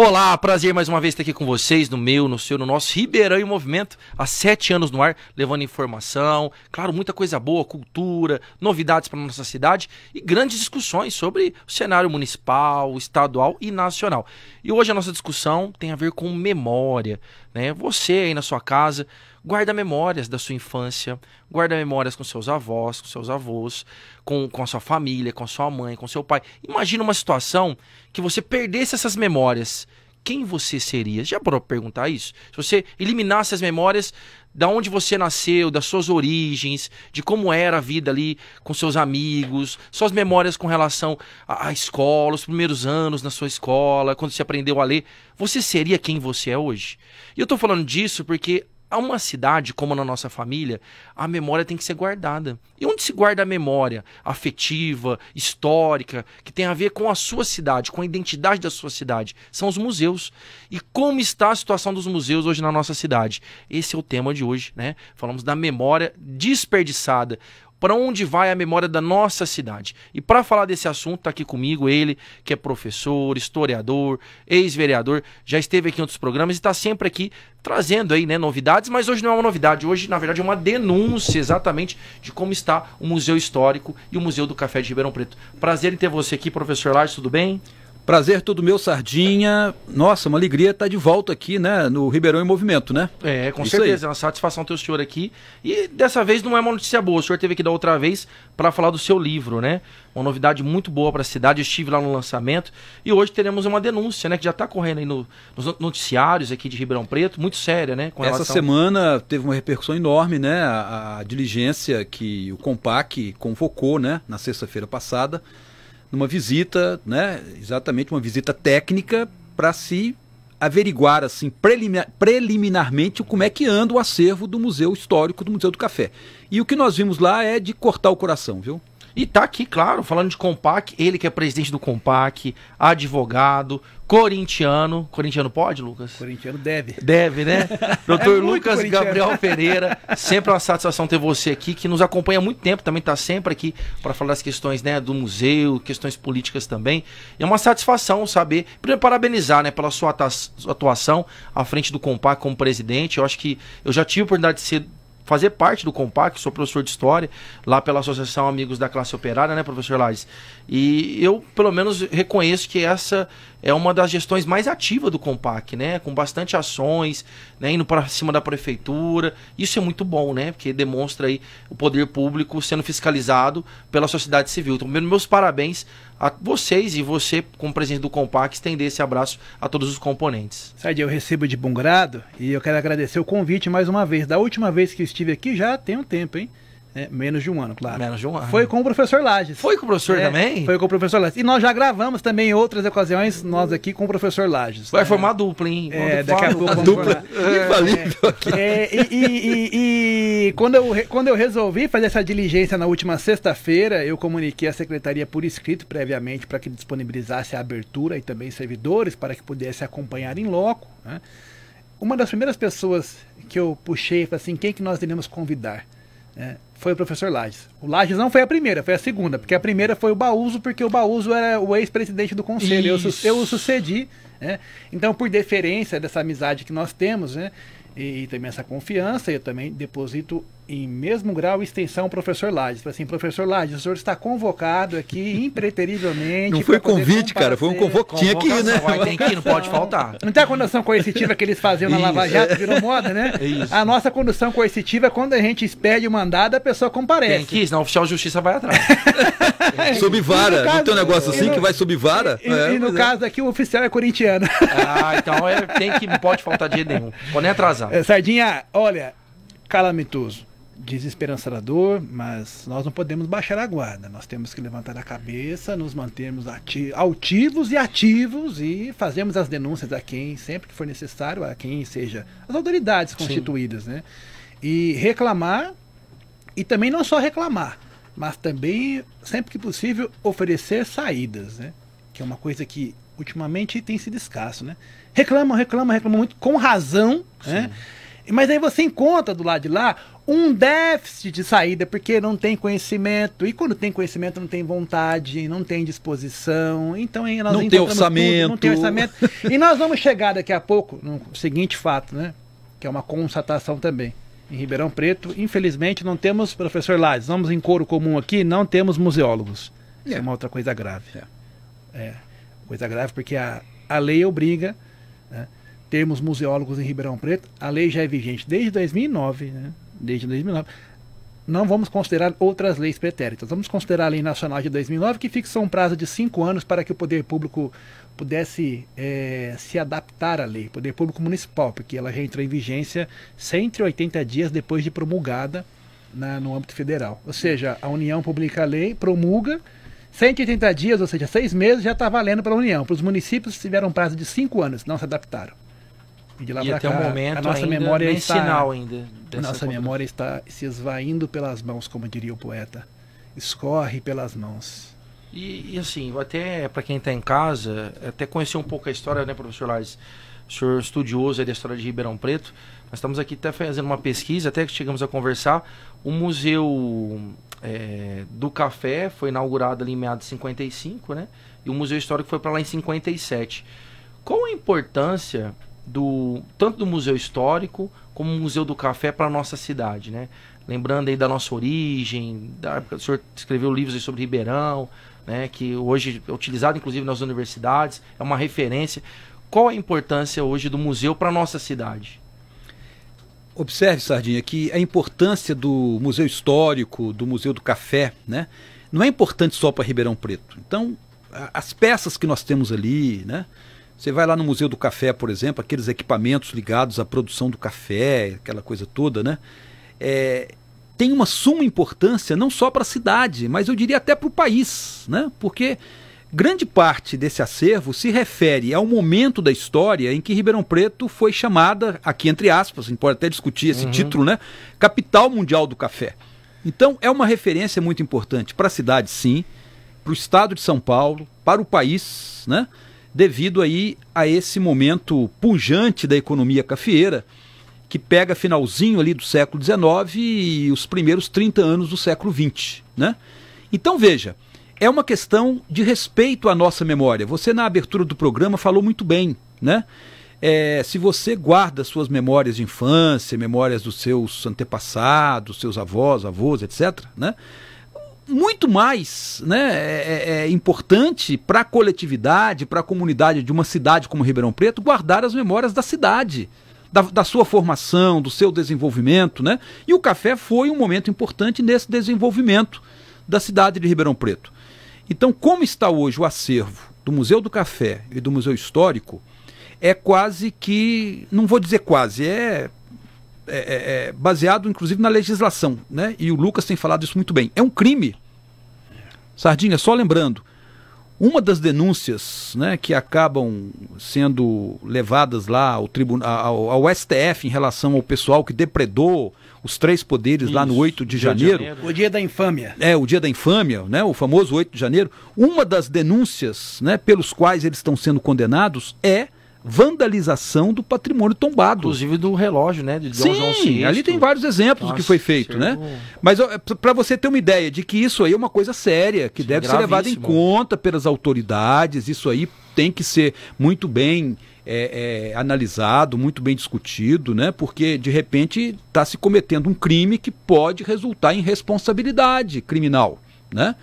Olá, prazer mais uma vez estar aqui com vocês, no nosso Ribeirão em Movimento, há 7 anos no ar, levando informação, claro, muita coisa boa, cultura, novidades para nossa cidade e grandes discussões sobre o cenário municipal, estadual e nacional. E hoje a nossa discussão tem a ver com memória, né? Você aí na sua casa, guarda memórias da sua infância, guarda memórias com seus avós, com seus avós, com a sua família, com a sua mãe, com seu pai. Imagina uma situação que você perdesse essas memórias. Quem você seria? Já parou para perguntar isso? Se você eliminasse as memórias da onde você nasceu, das suas origens, de como era a vida ali com seus amigos, suas memórias com relação à escola, os primeiros anos na sua escola, quando você aprendeu a ler, você seria quem você é hoje? E eu tô falando disso porque há uma cidade, como na nossa família, a memória tem que ser guardada. E onde se guarda a memória afetiva, histórica, que tem a ver com a sua cidade, com a identidade da sua cidade? São os museus. E como está a situação dos museus hoje na nossa cidade? Esse é o tema de hoje, né? Falamos da memória desperdiçada. Para onde vai a memória da nossa cidade? E para falar desse assunto, está aqui comigo ele, que é professor, historiador, ex-vereador, já esteve aqui em outros programas e está sempre aqui trazendo aí, né, novidades, mas hoje não é uma novidade, hoje na verdade é uma denúncia exatamente de como está o Museu Histórico e o Museu do Café de Ribeirão Preto. Prazer em ter você aqui, professor Lages, tudo bem? Prazer todo meu, Sardinha. Nossa, uma alegria estar de volta aqui, né, no Ribeirão em Movimento, né? É, com certeza, é uma satisfação ter o senhor aqui. E dessa vez não é uma notícia boa, o senhor esteve aqui da outra vez para falar do seu livro, né? Uma novidade muito boa para a cidade, eu estive lá no lançamento. E hoje teremos uma denúncia, né, que já está correndo aí nos noticiários aqui de Ribeirão Preto, muito séria, né? Com Essa semana teve uma repercussão enorme, né? A diligência que o Compac convocou, né, na sexta-feira passada, numa visita, né, exatamente uma visita técnica para se averiguar assim preliminarmente como é que anda o acervo do Museu Histórico do Museu do Café. E o que nós vimos lá é de cortar o coração, viu? E tá aqui, claro, falando de Compac, ele que é presidente do Compac, advogado, corintiano. Corintiano pode, Lucas? Corintiano deve. Deve, né? Doutor Lucas Gabriel Pereira, sempre uma satisfação ter você aqui, que nos acompanha há muito tempo, também está sempre aqui para falar das questões, né, do museu, questões políticas também. E é uma satisfação saber, primeiro parabenizar, né, pela sua atuação à frente do Compac como presidente. Eu acho que eu já tive a oportunidade de fazer parte do Compac, sou professor de História, lá pela Associação Amigos da Classe Operária, né, professor Lages? E eu, pelo menos, reconheço que essa é uma das gestões mais ativas do Compac, né, com bastante ações, né, indo para cima da prefeitura. Isso é muito bom, né, porque demonstra aí o poder público sendo fiscalizado pela sociedade civil. Então, meus parabéns a vocês e você, como presidente do Compac, estender esse abraço a todos os componentes. Sardinha, eu recebo de bom grado e eu quero agradecer o convite mais uma vez. Da última vez que eu estive aqui já tem um tempo, hein? Menos de um ano, claro. Menos de um ano. Foi com o professor Lages. Foi com o professor também? Foi com o professor Lages. E nós já gravamos também em outras ocasiões, nós aqui com o professor Lages. Vai formar dupla, hein? Daqui a pouco dupla. E quando eu resolvi fazer essa diligência na última sexta-feira, eu comuniquei à secretaria por escrito previamente para que disponibilizasse a abertura e também servidores para que pudesse acompanhar em loco, né? Uma das primeiras pessoas que eu puxei, falei assim, quem que nós iremos convidar? Foi o professor Lages. O Lages não foi a primeira, foi a segunda, porque a primeira foi o Baúso, porque o Baúso era o ex-presidente do conselho, eu o sucedi, né? Então, por deferência dessa amizade que nós temos, né, e também essa confiança, eu também deposito em mesmo grau e extensão o professor Lages. Falei assim, professor Lages, o senhor está convocado aqui impreterivelmente. Não foi convite, cara, foi um convite. Tinha que ir, né? Tem que ir, não pode faltar. Não tem a condução coercitiva que eles faziam na Lava Jato, virou moda, né? Isso. A nossa condução coercitiva é quando a gente expede o mandado, a pessoa comparece. Tem que ir, senão o oficial de justiça vai atrás. Sob vara, não tem um negócio assim que vai sob vara? E no caso aqui, o oficial é corintiano. Ah, então tem que, não pode faltar de jeito nenhum. Pode nem atrasar. Sardinha, olha, calamitoso, desesperançador, mas nós não podemos baixar a guarda. Nós temos que levantar a cabeça, nos mantermos altivos e ativos e fazemos as denúncias a quem sempre que for necessário, a quem seja as autoridades constituídas, né? E reclamar, e também não só reclamar, mas também, sempre que possível, oferecer saídas, né? Que é uma coisa que ultimamente tem sido escasso, né? Reclamam muito, com razão, né? Mas aí você encontra do lado de lá um déficit de saída, porque não tem conhecimento, e quando tem conhecimento não tem vontade, não tem disposição, então aí nós não tem orçamento. Tudo, não tem orçamento. E nós vamos chegar daqui a pouco no seguinte fato, né? Que é uma constatação também. Em Ribeirão Preto, infelizmente, não temos, professor Lades, vamos em coro comum aqui, não temos museólogos. Isso é uma outra coisa grave. Coisa grave porque a lei obriga, né, termos museólogos em Ribeirão Preto. A lei já é vigente desde 2009, né? Desde 2009. Não vamos considerar outras leis pretéritas. Vamos considerar a Lei Nacional de 2009, que fixou um prazo de 5 anos para que o poder público pudesse se adaptar à lei. Poder público municipal, porque ela já entrou em vigência 180 dias depois de promulgada no âmbito federal. Ou seja, a União publica a lei, promulga, 180 dias, ou seja, 6 meses, já está valendo para a União. Para os municípios tiveram um prazo de 5 anos, não se adaptaram. E de lá para cá, momento, a nossa memória memória está se esvaindo pelas mãos, como diria o poeta. Escorre pelas mãos. E assim, até para quem está em casa, até conhecer um pouco a história, né, professor Lais? O senhor estudioso aí da história de Ribeirão Preto. Nós estamos aqui até fazendo uma pesquisa, até que chegamos a conversar. O Museu do Café foi inaugurado ali em meados de 55, né? E o Museu Histórico foi para lá em 57. Qual a importância tanto do Museu Histórico como o Museu do Café para a nossa cidade, né? Lembrando aí da nossa origem, da época que o senhor escreveu livros aí sobre Ribeirão, né? Que hoje é utilizado inclusive nas universidades, é uma referência. Qual a importância hoje do museu para a nossa cidade? Observe, Sardinha, que a importância do Museu Histórico, do Museu do Café, né? Não é importante só para Ribeirão Preto. Então, as peças que nós temos ali, né? Você vai lá no Museu do Café, por exemplo, aqueles equipamentos ligados à produção do café, aquela coisa toda, né? Tem uma suma importância não só para a cidade, mas eu diria até para o país, né? Porque grande parte desse acervo se refere ao momento da história em que Ribeirão Preto foi chamada, aqui entre aspas, a gente pode até discutir esse título, né? Capital Mundial do Café. Então é uma referência muito importante para a cidade, sim, para o estado de São Paulo, para o país, né? Devido aí a esse momento pujante da economia cafeeira, que pega finalzinho ali do século XIX e os primeiros 30 anos do século XX, né? Então veja, é uma questão de respeito à nossa memória. Você na abertura do programa falou muito bem, né? Se você guarda suas memórias de infância, memórias dos seus antepassados, seus avós, etc., né? Muito mais, né, é importante para a coletividade, para a comunidade de uma cidade como Ribeirão Preto, guardar as memórias da cidade, da sua formação, do seu desenvolvimento, né? E o café foi um momento importante nesse desenvolvimento da cidade de Ribeirão Preto. Então, como está hoje o acervo do Museu do Café e do Museu Histórico, é quase que, não vou dizer quase, baseado inclusive na legislação, né? E o Lucas tem falado isso muito bem. É um crime. Sardinha, só lembrando, uma das denúncias, né, que acabam sendo levadas lá ao STF em relação ao pessoal que depredou os 3 poderes isso, lá no 8 de janeiro. O dia da infâmia. O dia da infâmia, né, o famoso 8 de janeiro. Uma das denúncias, né, pelos quais eles estão sendo condenados é vandalização do patrimônio tombado. Inclusive do relógio, né? De Sim, João VI. Ali tem vários exemplos do que foi feito, né? Mas para você ter uma ideia de que isso aí é uma coisa séria, que deve ser levada em conta pelas autoridades, isso aí tem que ser muito bem analisado, muito bem discutido, né? Porque de repente está se cometendo um crime que pode resultar em responsabilidade criminal, né?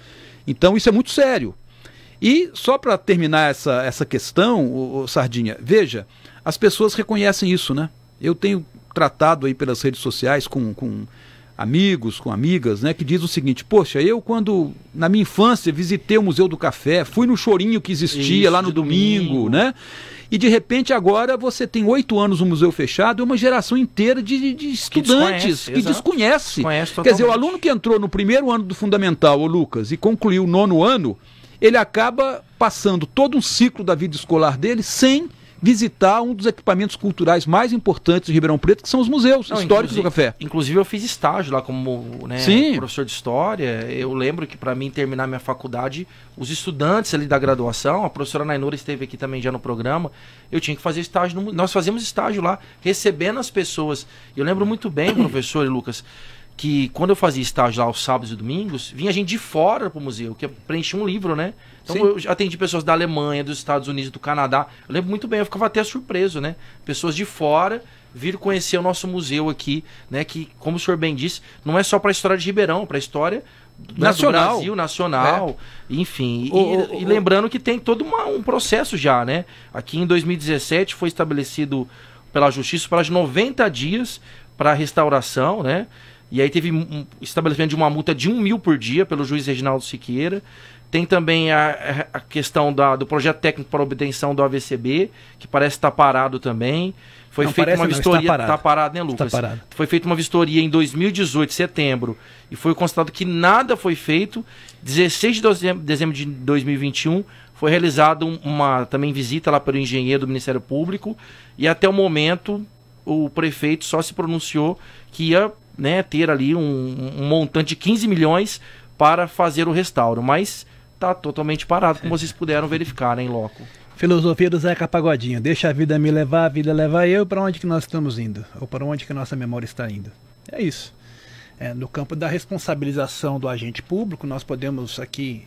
Então isso é muito sério. E só para terminar essa questão, Sardinha, veja, as pessoas reconhecem isso, né? Eu tenho tratado aí pelas redes sociais com amigos, com amigas, né, que diz o seguinte: poxa, eu quando na minha infância visitei o Museu do Café, fui no chorinho que existia isso, lá no domingo, né? E de repente agora você tem 8 anos no museu fechado e uma geração inteira de estudantes que desconhece. Quer dizer, o aluno que entrou no primeiro ano do fundamental, o Lucas, e concluiu o 9º ano, ele acaba passando todo um ciclo da vida escolar dele sem visitar um dos equipamentos culturais mais importantes de Ribeirão Preto, que são os museus históricos do café. Inclusive eu fiz estágio lá como, né, professor de história. Eu lembro que para mim terminar minha faculdade, os estudantes ali da graduação, a professora Nainora esteve aqui também já no programa, eu tinha que fazer estágio, nós fazíamos estágio lá, recebendo as pessoas. Eu lembro muito bem, professor e Lucas, que quando eu fazia estágio lá aos sábados e domingos, vinha gente de fora pro museu, que preenchia um livro, né? Então eu atendi pessoas da Alemanha, dos Estados Unidos, do Canadá. Eu lembro muito bem, eu ficava até surpreso, né? Pessoas de fora viram conhecer o nosso museu aqui, né? Que, como o senhor bem disse, não é só para a história de Ribeirão, para a história nacional, do Brasil, nacional, enfim. E lembrando que tem todo um processo já, né? Aqui em 2017 foi estabelecido pela Justiça prazo de 90 dias para restauração, né? E aí teve um estabelecimento de uma multa de 1 mil por dia pelo juiz Reginaldo Siqueira. Tem também a questão do projeto técnico para obtenção do AVCB, que parece estar parado também. Foi feita uma vistoria... Está parado, né, Lucas? Está parado. Foi feita uma vistoria em 2018, setembro, e foi constatado que nada foi feito. 16 de dezembro de 2021 foi realizada uma também visita lá pelo engenheiro do Ministério Público, e até o momento o prefeito só se pronunciou que ia, né, ter ali um montante de 15 milhões para fazer o restauro, mas está totalmente parado, como vocês puderam verificar, né, em loco. Filosofia do Zeca Pagodinho: deixa a vida me levar, a vida levar eu. Para onde que nós estamos indo? Ou para onde que a nossa memória está indo? É isso. No campo da responsabilização do agente público, nós podemos aqui,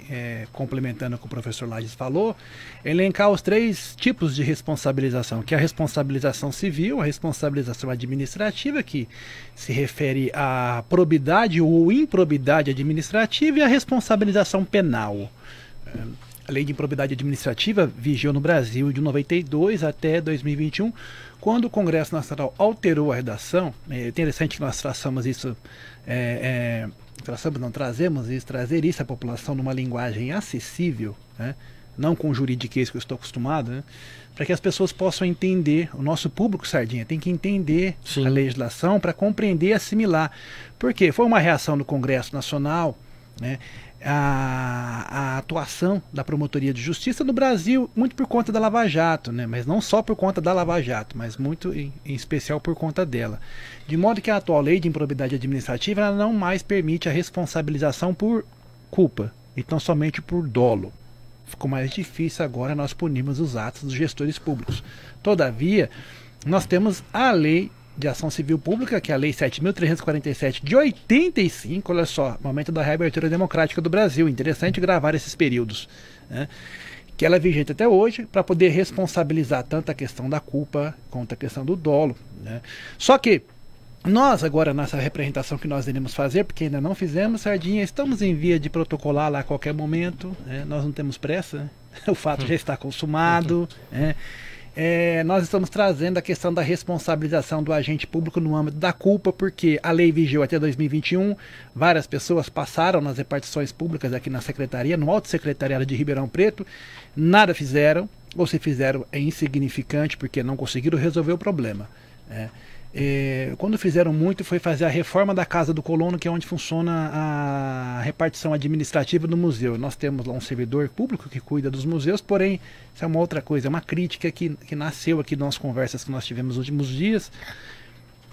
complementando o que o professor Lages falou, elencar os 3 tipos de responsabilização, que é a responsabilização civil, a responsabilização administrativa, que se refere à probidade ou improbidade administrativa, e a responsabilização penal. A lei de improbidade administrativa vigiou no Brasil de 92 até 2021, quando o Congresso Nacional alterou a redação. É interessante que nós traçamos isso, trazer isso à população numa linguagem acessível, né? Não com o juridiquês que eu estou acostumado, né? Para que as pessoas possam entender. O nosso público, Sardinha, tem que entender a legislação para compreender e assimilar. Por quê? Foi uma reação do Congresso Nacional, né? A atuação da Promotoria de Justiça no Brasil, muito por conta da Lava Jato, né? Mas não só por conta da Lava Jato, mas muito em especial por conta dela. De modo que a atual lei de improbidade administrativa ela não mais permite a responsabilização por culpa, então somente por dolo. Ficou mais difícil agora nós punirmos os atos dos gestores públicos. Todavia, nós temos a lei de ação civil pública, que é a Lei 7.347 de 85, olha só, momento da reabertura democrática do Brasil. Interessante gravar esses períodos, né? Que ela é vigente até hoje, para poder responsabilizar tanto a questão da culpa quanto a questão do dolo, né? Só que nós agora, nessa representação que nós iremos fazer, porque ainda não fizemos, Sardinha, estamos em via de protocolar lá a qualquer momento, né? Nós não temos pressa, né? O fato já está consumado, né? Nós estamos trazendo a questão da responsabilização do agente público no âmbito da culpa, porque a lei vigiou até 2021, várias pessoas passaram nas repartições públicas aqui na Secretaria, no Alto Secretariado de Ribeirão Preto, nada fizeram, ou se fizeram é insignificante, porque não conseguiram resolver o problema, né? Quando fizeram muito foi fazer a reforma da Casa do Colono, que é onde funciona a repartição administrativa do museu. Nós temos lá um servidor público que cuida dos museus, porém isso é uma outra coisa, é uma crítica que nasceu aqui nas conversas que nós tivemos nos últimos dias.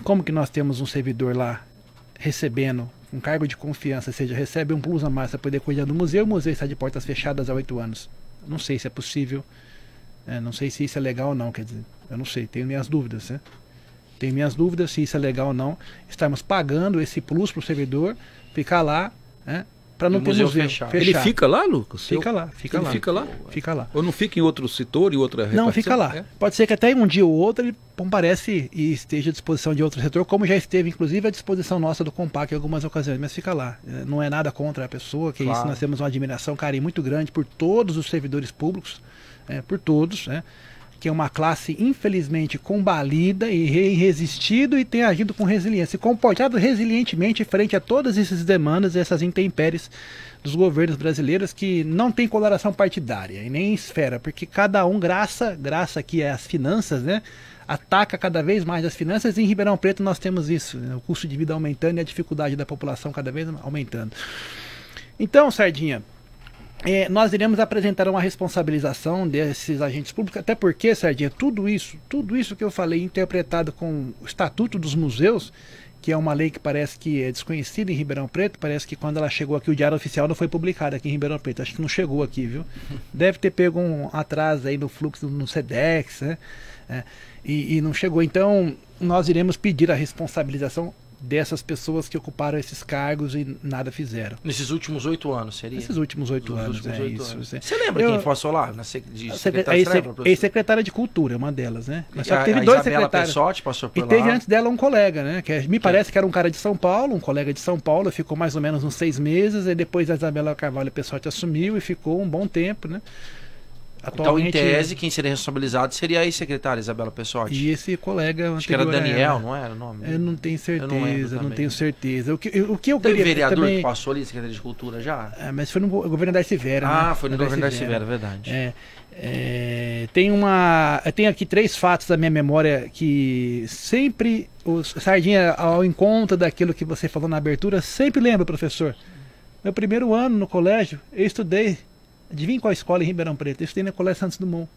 Como que nós temos um servidor lá recebendo um cargo de confiança, ou seja, recebe um plus a mais para poder cuidar do museu, o museu está de portas fechadas há 8 anos. Não sei se é possível, não sei se isso é legal ou não, quer dizer, eu não sei, tenho minhas dúvidas, né? Tenho minhas dúvidas se isso é legal ou não. Estamos pagando esse plus para o servidor ficar lá, né, para não ter museu fechado. Ele fica lá, Lucas? Fica lá. Fica lá? Fica lá. Ou não fica em outro setor, em outra repartição? Não, fica lá. Pode ser que até um dia ou outro ele comparece e esteja à disposição de outro setor, como já esteve, inclusive, à disposição nossa do Compac em algumas ocasiões, mas fica lá. Não é nada contra a pessoa, que isso nós temos uma admiração, carinho muito grande por todos os servidores públicos, por todos, né? Que é uma classe infelizmente combalida e resistido e tem agido com resiliência, comportado resilientemente frente a todas essas demandas e essas intempéries dos governos brasileiros, que não tem coloração partidária e nem esfera, porque cada um, graça aqui às finanças, né, ataca cada vez mais as finanças, e em Ribeirão Preto nós temos isso, né, o custo de vida aumentando e a dificuldade da população cada vez aumentando. Então, Sardinha, Nós iremos apresentar uma responsabilização desses agentes públicos, até porque, Sardinha, tudo isso que eu falei, interpretado com o Estatuto dos Museus, que é uma lei que parece que é desconhecida em Ribeirão Preto, parece que quando ela chegou aqui, o Diário Oficial não foi publicado aqui em Ribeirão Preto, acho que não chegou aqui, viu? Deve ter pego um atraso aí no fluxo no SEDEX, né? E não chegou. Então, nós iremos pedir a responsabilização dessas pessoas que ocuparam esses cargos e nada fizeram. Nesses últimos 8 anos, seria? Nesses últimos 8 anos, últimos 8 anos. Isso. Você lembra quem passou lá? Ex-secretária de Cultura, uma delas, né? Mas só que teve dois secretários. Pessotti passou por lá. E teve antes dela um colega, né? Que me parece que era um cara de São Paulo, um colega de São Paulo, ficou mais ou menos uns 6 meses, e depois a Isabela Carvalho Pessotti assumiu e ficou um bom tempo, né? Atualmente, então, em tese, quem seria responsabilizado seria a ex-secretária Isabela Pessotti. E esse colega acho que era Daniel, não era o nome? Eu não tenho certeza, não tenho certeza. O que eu Teve queria vereador também... que passou ali, Secretaria de Cultura já? Mas foi no governo da Silveira, né? Foi no governo da Silveira, verdade. Tem aqui 3 fatos da minha memória que sempre, Sardinha, ao encontro daquilo que você falou na abertura, sempre lembro, professor. Meu primeiro ano no colégio, eu estudei. Adivinha qual escola em Ribeirão Preto? Eu estudei na Colégio Santos Dumont.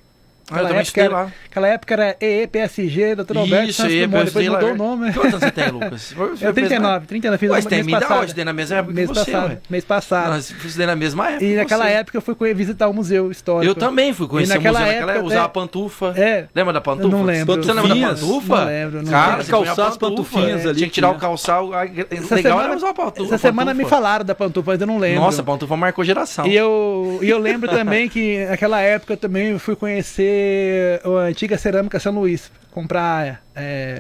Aquela época era EEPSG, Dr. Alberto Santos Dumont, depois mudou o nome. Quantos anos você tem, Lucas? Eu 39, fiz mês passado. Eu estudei na mesma época que você, mês passado. Nós estudei na mesma época. E naquela época eu fui visitar o museu histórico. Eu também fui conhecer o museu naquela época. Usava pantufa. Lembra da pantufa? Não lembro. Você lembra da pantufa? Não lembro. Cara, calçar as pantufinhas ali. Tinha que tirar o calçado. Legal era usar a pantufa. Essa semana me falaram da pantufa, mas eu não lembro. Nossa, a pantufa marcou geração. E eu lembro também que naquela época eu também fui conhecer a antiga Cerâmica São Luís, comprar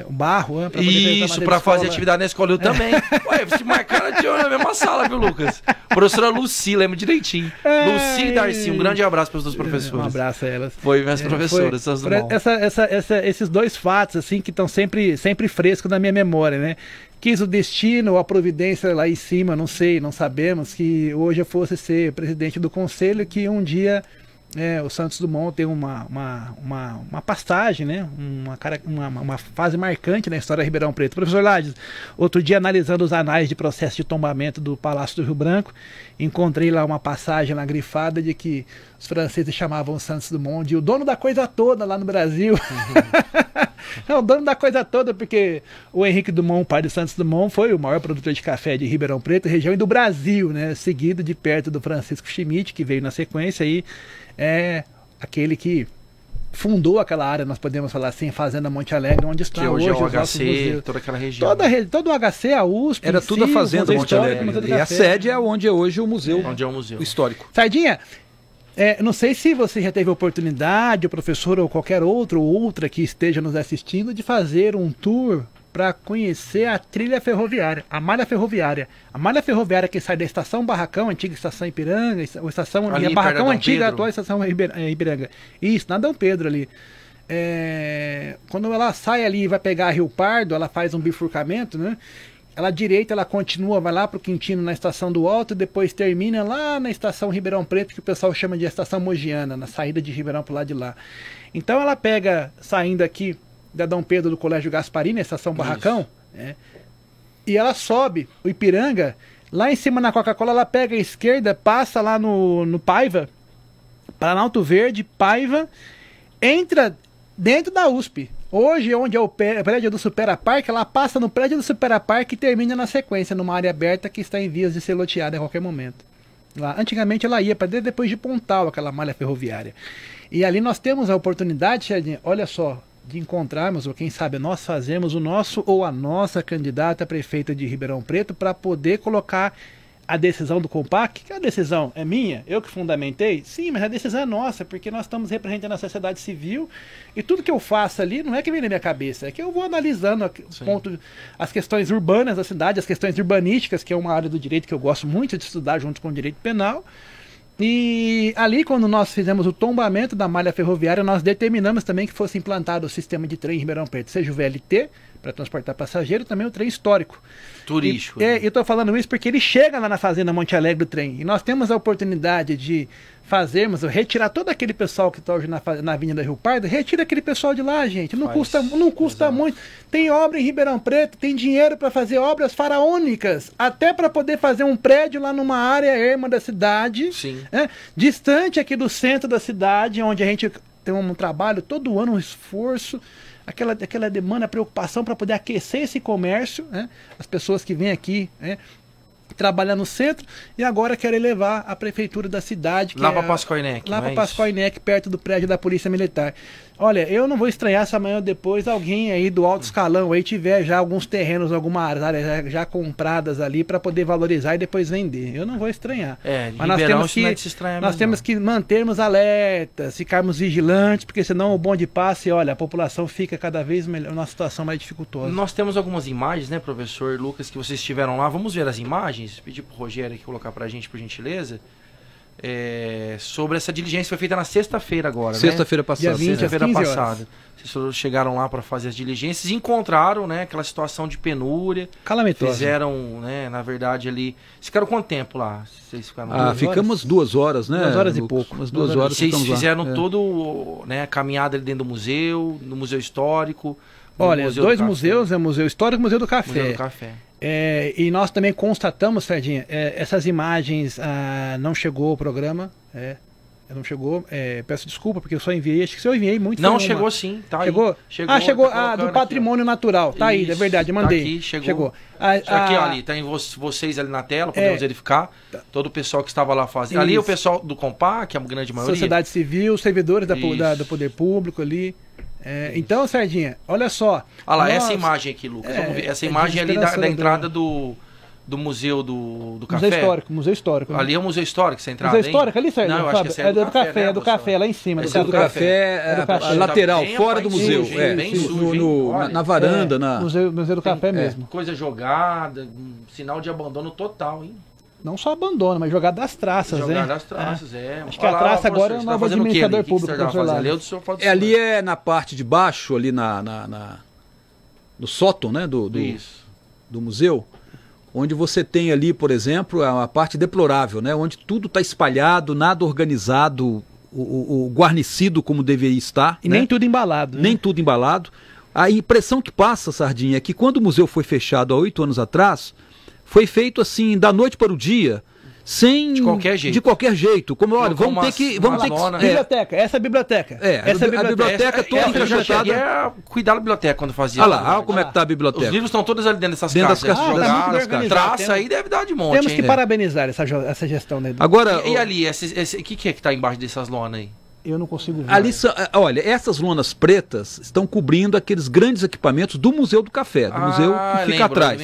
o barro, né, isso, para fazer atividade na escola. Eu também. Ué, se marcaram de olho na mesma sala, viu, Lucas? Professora Luci, lembro direitinho. Luci e Darcy, um grande abraço para os 2 professores. Um abraço a elas. Foi minhas professoras, essas do mal. Esses 2 fatos, assim, que estão sempre frescos na minha memória, né? Quis o destino ou a providência lá em cima, não sei, não sabemos, que hoje eu fosse ser presidente do conselho, que um dia o Santos Dumont tem uma passagem, né? uma fase marcante na história de Ribeirão Preto. Professor Lades, outro dia analisando os anais de processo de tombamento do Palácio do Rio Branco, encontrei lá uma passagem lá grifada de que os franceses chamavam o Santos Dumont de o dono da coisa toda lá no Brasil. É o dono da coisa toda, porque o Henrique Dumont, pai de Santos Dumont, foi o maior produtor de café de Ribeirão Preto, região e do Brasil, né? Seguido de perto do Francisco Schmidt, que veio na sequência aí, aquele que fundou aquela área, nós podemos falar assim, Fazenda Monte Alegre, onde está hoje é o HC, toda aquela região. Todo o HC, a USP, era tudo a Fazenda Monte Alegre. E a sede é onde é hoje o museu, onde é o museu histórico. Sardinha, não sei se você já teve a oportunidade, o professor ou qualquer outro ou outra que esteja nos assistindo, de fazer um tour para conhecer a trilha ferroviária, a malha ferroviária. A malha ferroviária que sai da estação Barracão, antiga estação Ipiranga, ou estação Barracão antiga, a atual estação Ipiranga. Isso, na Dom Pedro ali. Quando ela sai ali e vai pegar Rio Pardo, ela faz um bifurcamento, né? Ela direita, ela continua, vai lá para o Quintino na estação do Alto, e depois termina lá na estação Ribeirão Preto, que o pessoal chama de estação Mogiana, na saída de Ribeirão para o lado de lá. Então ela pega, saindo aqui da Dom Pedro do Colégio Gasparini, na estação Barracão, e ela sobe o Ipiranga, lá em cima na Coca-Cola, ela pega a esquerda, passa lá no Paiva, Planalto Verde, Paiva, entra dentro da USP. Hoje, onde é o prédio do Supera Park, ela passa no prédio do Supera Park e termina na sequência, numa área aberta que está em vias de ser loteada a qualquer momento. Lá, antigamente ela ia para depois de Pontal, aquela malha ferroviária. E ali nós temos a oportunidade, olha só, de encontrarmos, ou quem sabe nós fazemos o nosso ou a nossa candidata a prefeita de Ribeirão Preto para poder colocar a decisão do Compac, que a decisão é minha, eu que fundamentei, sim, mas a decisão é nossa, porque nós estamos representando a sociedade civil e tudo que eu faço ali não é que vem na minha cabeça, é que eu vou analisando as questões urbanas da cidade, as questões urbanísticas, que é uma área do direito que eu gosto muito de estudar junto com o direito penal. E ali, quando nós fizemos o tombamento da malha ferroviária, nós determinamos também que fosse implantado o sistema de trem em Ribeirão Preto, seja o VLT, para transportar passageiro, também o trem histórico. Turístico. E estou falando isso porque ele chega lá na Fazenda Monte Alegre do trem. E nós temos a oportunidade de fazermos, retirar todo aquele pessoal que está hoje na Avenida Rio Pardo, retira aquele pessoal de lá, gente. Não custa muito. Tem obra em Ribeirão Preto, tem dinheiro para fazer obras faraônicas, até para poder fazer um prédio lá numa área erma da cidade, distante aqui do centro da cidade, onde a gente tem um trabalho todo ano, um esforço, aquela demanda, preocupação para poder aquecer esse comércio, né? As pessoas que vêm aqui, trabalhar no centro e agora querem levar a prefeitura da cidade. Lá para Pascoinec. Lá para Pascoinec, perto do prédio da Polícia Militar. Olha, eu não vou estranhar se amanhã ou depois alguém aí do alto escalão aí tiver já alguns terrenos, algumas áreas já compradas ali para poder valorizar e depois vender. Eu não vou estranhar. Mas nós temos que mantermos alertas, ficarmos vigilantes, porque senão o bonde passa e olha, a população fica cada vez melhor, numa situação mais dificultosa. Nós temos algumas imagens, né, professor Lucas, que vocês estiveram lá. Vamos ver as imagens? Pedir pro Rogério aqui colocar pra gente, por gentileza. Sobre essa diligência que foi feita na sexta-feira agora, Sexta-feira passada. Sexta-feira passada. Vocês chegaram lá para fazer as diligências e encontraram, né, aquela situação de penúria. Calamitosa. Fizeram, né, na verdade ali... Vocês ficaram quanto tempo lá? Vocês ficaram ficamos 2 horas, né? 2 horas e pouco. Umas 2 horas. Vocês fizeram todo, né, a caminhada ali dentro do museu, no Museu Histórico. Olha, museu 2 museus, Museu Histórico e Museu do Café. Museu do Café. E nós também constatamos, Sardinha, essas imagens não chegou ao programa, não chegou, peço desculpa porque eu só enviei, acho que eu enviei muito. Não, chegou sim, tá chegou? Chegou, chegou do patrimônio natural, tá aí, é verdade, eu mandei. Tá aqui, chegou. Aqui, ó, ali, tem vocês ali na tela, podemos verificar, todo o pessoal que estava lá fazendo. Ali o pessoal do Compá, que é a grande maioria. Sociedade Civil, servidores do Poder Público ali. Então, Sardinha, olha só. Olha lá, essa imagem aqui, Lucas. Vamos ver. Essa imagem ali da entrada do Museu do Café. Museu Histórico. Ali é o Museu Histórico, essa entrada. Museu Histórico ali, Sardinha? Não, eu acho que é do Café, né, do Café, lá em cima. Museu do Café, lateral, fora do museu. Bem sujo, na varanda. Museu do Café mesmo. Coisa jogada, sinal de abandono total, hein? Não só abandono, mas jogar das traças, Jogar das traças, Acho que a traça agora é o novo administrador público. Ali é na parte de baixo, ali no sótão, né, do museu, onde você tem ali, por exemplo, a parte deplorável, né, onde tudo está espalhado, nada organizado, o guarnecido como deveria estar. E nem tudo embalado. Nem tudo embalado. A impressão que passa, Sardinha, é que quando o museu foi fechado há 8 anos atrás, foi feito assim, da noite para o dia, sem... De qualquer jeito. De qualquer jeito. Como, olha, vamos ter que... Biblioteca, essa é a biblioteca. A biblioteca toda projetada. Eu cheguei cuidar da biblioteca quando fazia. Olha lá, olha como é que está a biblioteca. Os livros estão todos ali dentro dessas caixas. Traça aí deve dar de monte. Temos que parabenizar essa gestão. Né? Agora, e ali, o que é que está embaixo dessas lonas aí? Eu não consigo ver. Ali, olha, essas lonas pretas estão cobrindo aqueles grandes equipamentos do Museu do Café, do museu que fica atrás.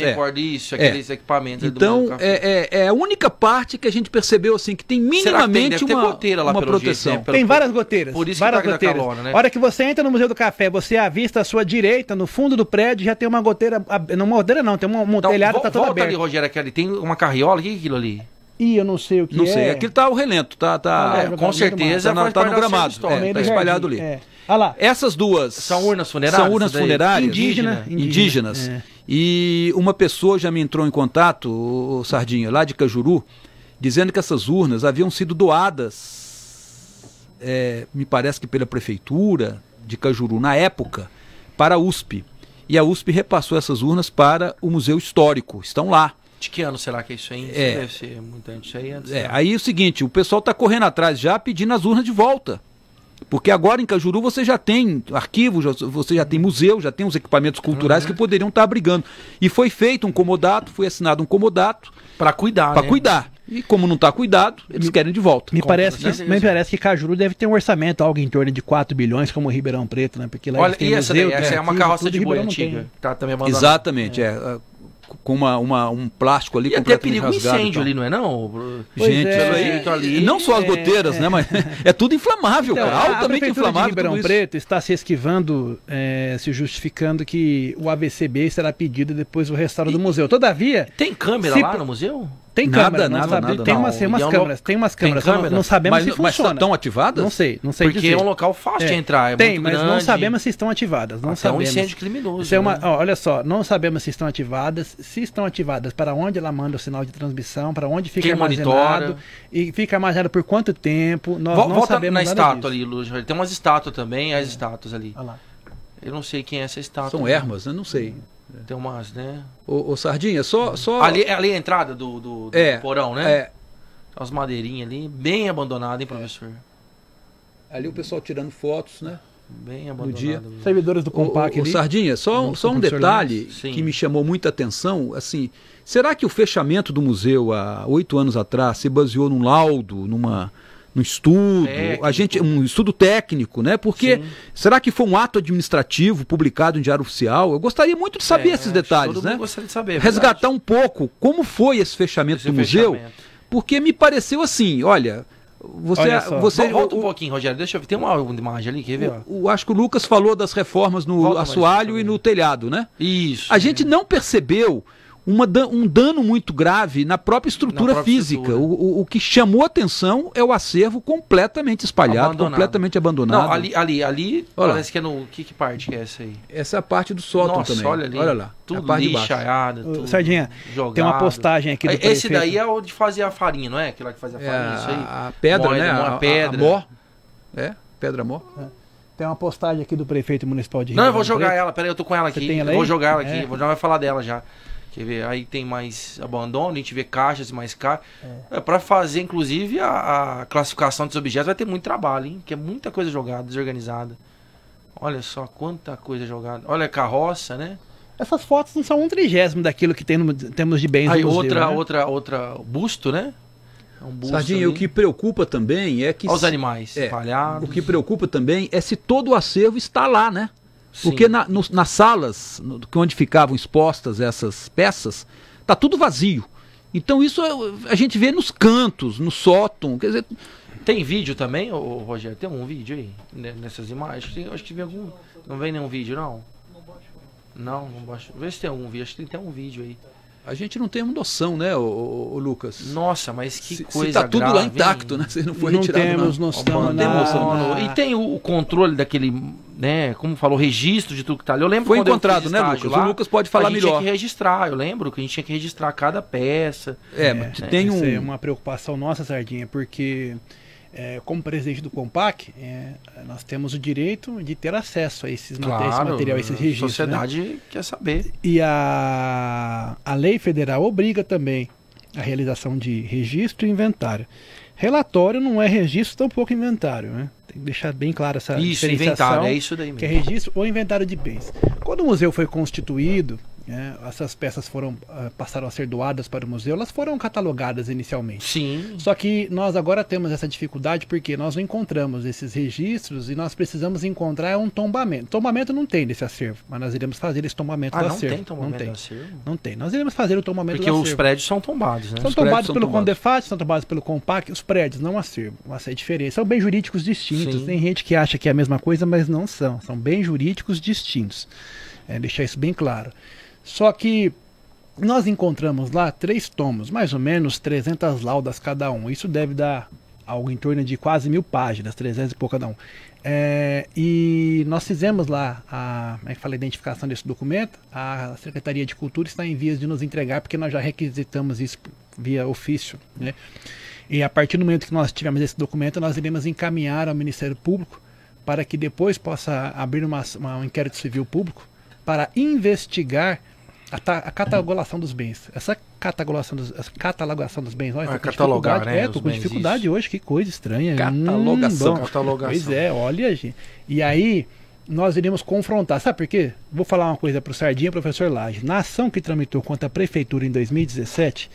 Aqueles equipamentos então, do Museu do Café. É a única parte que a gente percebeu assim que tem minimamente uma proteção. Jeito, né? Tem várias goteiras. Por isso várias que tá goteiras. Calona, né? A hora que você entra no Museu do Café, você avista à sua direita, no fundo do prédio, já tem uma goteira. Não, uma goteira não, tem um telhado que tá todo aberto. Ali, Rogério, aqui tem uma carriola, o que é aquilo ali? Eu não sei o que Não sei, aqui tá o relento, com certeza tá no gramado, tá espalhado ali. Olha lá. Essas duas são urnas funerárias? São urnas funerárias indígenas. E uma pessoa já me entrou em contato, o Sardinha, lá de Cajuru, dizendo que essas urnas haviam sido doadas, me parece que pela prefeitura de Cajuru, na época, para a USP. E a USP repassou essas urnas para o Museu Histórico, estão lá. De que ano será que é isso aí? Deve ser muito antes. Aí é o seguinte, o pessoal está correndo atrás já pedindo as urnas de volta. Porque agora em Cajuru você já tem arquivo, você já tem museu, já tem os equipamentos culturais que poderiam estar abrigando. E foi feito um comodato, foi assinado um comodato. Para cuidar, Para cuidar. E como não está cuidado, eles querem de volta. Me parece que Cajuru deve ter um orçamento algo em torno de 4 bilhões, como Ribeirão Preto, né? Porque lá olha, e essa é uma carroça de boi antiga. Tá também abandonada. Exatamente, com um plástico ali e até perigo incêndio ali, não é não? Gente, isso aí, não só as goteiras, né, mas é tudo inflamável, então, cara, altamente inflamável. De Ribeirão Preto está se esquivando, se justificando que o AVCB será pedido depois do restauro do museu. Todavia... Tem câmera lá no museu? Tem Nada, câmera, não nada, sabe, nada, tem não. umas E é um câmeras, tem umas câmeras, só câmera? não sabemos se Mas funciona. estão ativadas? Não sei Porque dizer. é um local fácil de entrar, é Tem, muito mas grande. não sabemos se estão ativadas, não Até sabemos. um incêndio criminoso. Isso é uma, né? ó, olha só, não sabemos se estão ativadas, para onde ela manda o sinal de transmissão, para onde fica Quem armazenado monitora. e fica armazenado por quanto tempo, nós não Volta sabemos na nada estátua disso. ali, Lu. Tem umas estátuas também, as estátuas ali. Olha lá. Eu não sei quem é essa estátua. São ermas, né? Não sei. Tem umas, né? Ô, Sardinha, só... Ali é a entrada do porão, né? É, As madeirinhas ali, bem abandonadas, hein, professor? ali o pessoal tirando fotos, né? Bem abandonado. dia. Servidores do Compac Ô, ali. Sardinha, só um professor detalhe Sim. que me chamou muita atenção, assim, será que o fechamento do museu há 8 anos atrás se baseou num laudo, num estudo, Técnico. um estudo técnico, né? Porque Sim. será que foi um ato administrativo publicado em Diário Oficial? Eu gostaria muito de saber esses detalhes, todo né? mundo gostaria de saber. Resgatar um pouco como foi esse fechamento Esse do museu, fechamento. porque me pareceu assim, olha, Olha só. Volta um pouquinho, Rogério. Deixa eu ver. Tem uma imagem ali, quer ver? Ó? acho que o Lucas falou das reformas no Volta mais, assoalho deixa eu e ver. no telhado, né? Isso. A gente não percebeu um dano muito grave na própria estrutura própria física. estrutura. O que chamou atenção é o acervo completamente espalhado, Abandonado. completamente abandonado. Não, ali Olha lá. parece que é no... Que parte que é essa aí? Essa é a parte do sótão Nossa, também. olha ali. Olha lá. Tudo a parte de baixo. lixaiada, tudo Sardinha, jogado. tem uma postagem aqui do Esse prefeito. daí é o de fazer a farinha, não é? Aquele lá que fazia a É farinha, isso aí. a pedra, Moeda, né? uma pedra. A mó. É, pedra mó. Tem uma postagem aqui do prefeito municipal de Não, eu Ribeirão vou jogar Preto. ela. Peraí, eu tô com ela Você aqui. tem ela Eu vou aí? jogar ela aqui. É. Já vai falar dela já. Quer ver? Aí tem mais abandono, a gente vê caixas mais caixas. Para fazer, inclusive, a classificação dos objetos vai ter muito trabalho, hein? Porque é muita coisa jogada, desorganizada. Olha só quanta coisa jogada. Olha a carroça, né? Essas fotos não são 1/30 daquilo que temos de bens Aí no museu, né? outra busto, né? É um busto Sardinha, ali. o que preocupa também é que... Olha os animais É, espalhados. o que preocupa também é se todo o acervo está lá, né? Sim. Porque nas salas onde ficavam expostas essas peças, tá tudo vazio. Então isso a gente vê nos cantos, no sótão, quer dizer... Tem vídeo também, ô, Rogério? Tem um vídeo aí? Nessas imagens? Acho que vem algum... Não vem nenhum vídeo, não? Não baixo. Vê se tem algum vídeo. Acho que tem um vídeo aí. A gente não tem noção, né, ô Lucas? Nossa, mas que Se coisa tá tudo grave, lá intacto, hein? né? Você não foi Não retirado temos não. noção, Não não. tem noção, Ah. não. E tem o controle daquele, né, como falou, registro de tudo que tá ali. Eu lembro Foi quando eu encontrado, fiz né, estágio Lucas? O Lucas pode falar a gente melhor. tinha que registrar, eu lembro que a gente tinha que registrar cada peça. Mas tem Isso é um... uma preocupação nossa, Sardinha, porque como presidente do Compac, nós temos o direito de ter acesso a esse material, a esses a registros. né? sociedade quer saber. E a lei federal obriga também a realização de registro e inventário. Relatório não é registro, tampouco inventário, né? Tem que deixar bem clara essa Isso, diferenciação. inventário, é isso daí mesmo. Que é registro ou inventário de bens. Quando o museu foi constituído, essas peças passaram a ser doadas para o museu, elas foram catalogadas inicialmente. Sim. Só que nós agora temos essa dificuldade porque nós não encontramos esses registros e nós precisamos encontrar um tombamento. Tombamento não tem nesse acervo, mas nós iremos fazer esse tombamento do não acervo. tem tombamento não tem. do acervo? Não tem. Nós iremos fazer o tombamento Porque do os acervo. prédios são tombados, né? São Os prédios tombados são pelo tombados. Condefat, são tombados pelo Compac, os prédios, não acervo. Essa é a diferença. São bens jurídicos distintos. Sim. Tem gente que acha que é a mesma coisa, mas não são. São bens jurídicos distintos. Deixar isso bem claro. Só que nós encontramos lá 3 tomos, mais ou menos 300 laudas cada um. Isso deve dar algo em torno de quase 1000 páginas, 300 e pouco cada um. E nós fizemos lá a identificação desse documento. A Secretaria de Cultura está em vias de nos entregar, porque nós já requisitamos isso via ofício, né? E a partir do momento que nós tivermos esse documento, nós iremos encaminhar ao Ministério Público para que depois possa abrir um inquérito civil público para investigar a catalogação dos bens. Essa catalogação dos bens. Olha, catalogar, né, tô os com bens, dificuldade isso. hoje, que coisa estranha. Catalogação. Bom. Catalogação. Pois é, olha, gente. E aí, nós iremos confrontar. Sabe por quê? Vou falar uma coisa para o Sardinha e professor Laje. Na ação que tramitou contra a Prefeitura em 2017,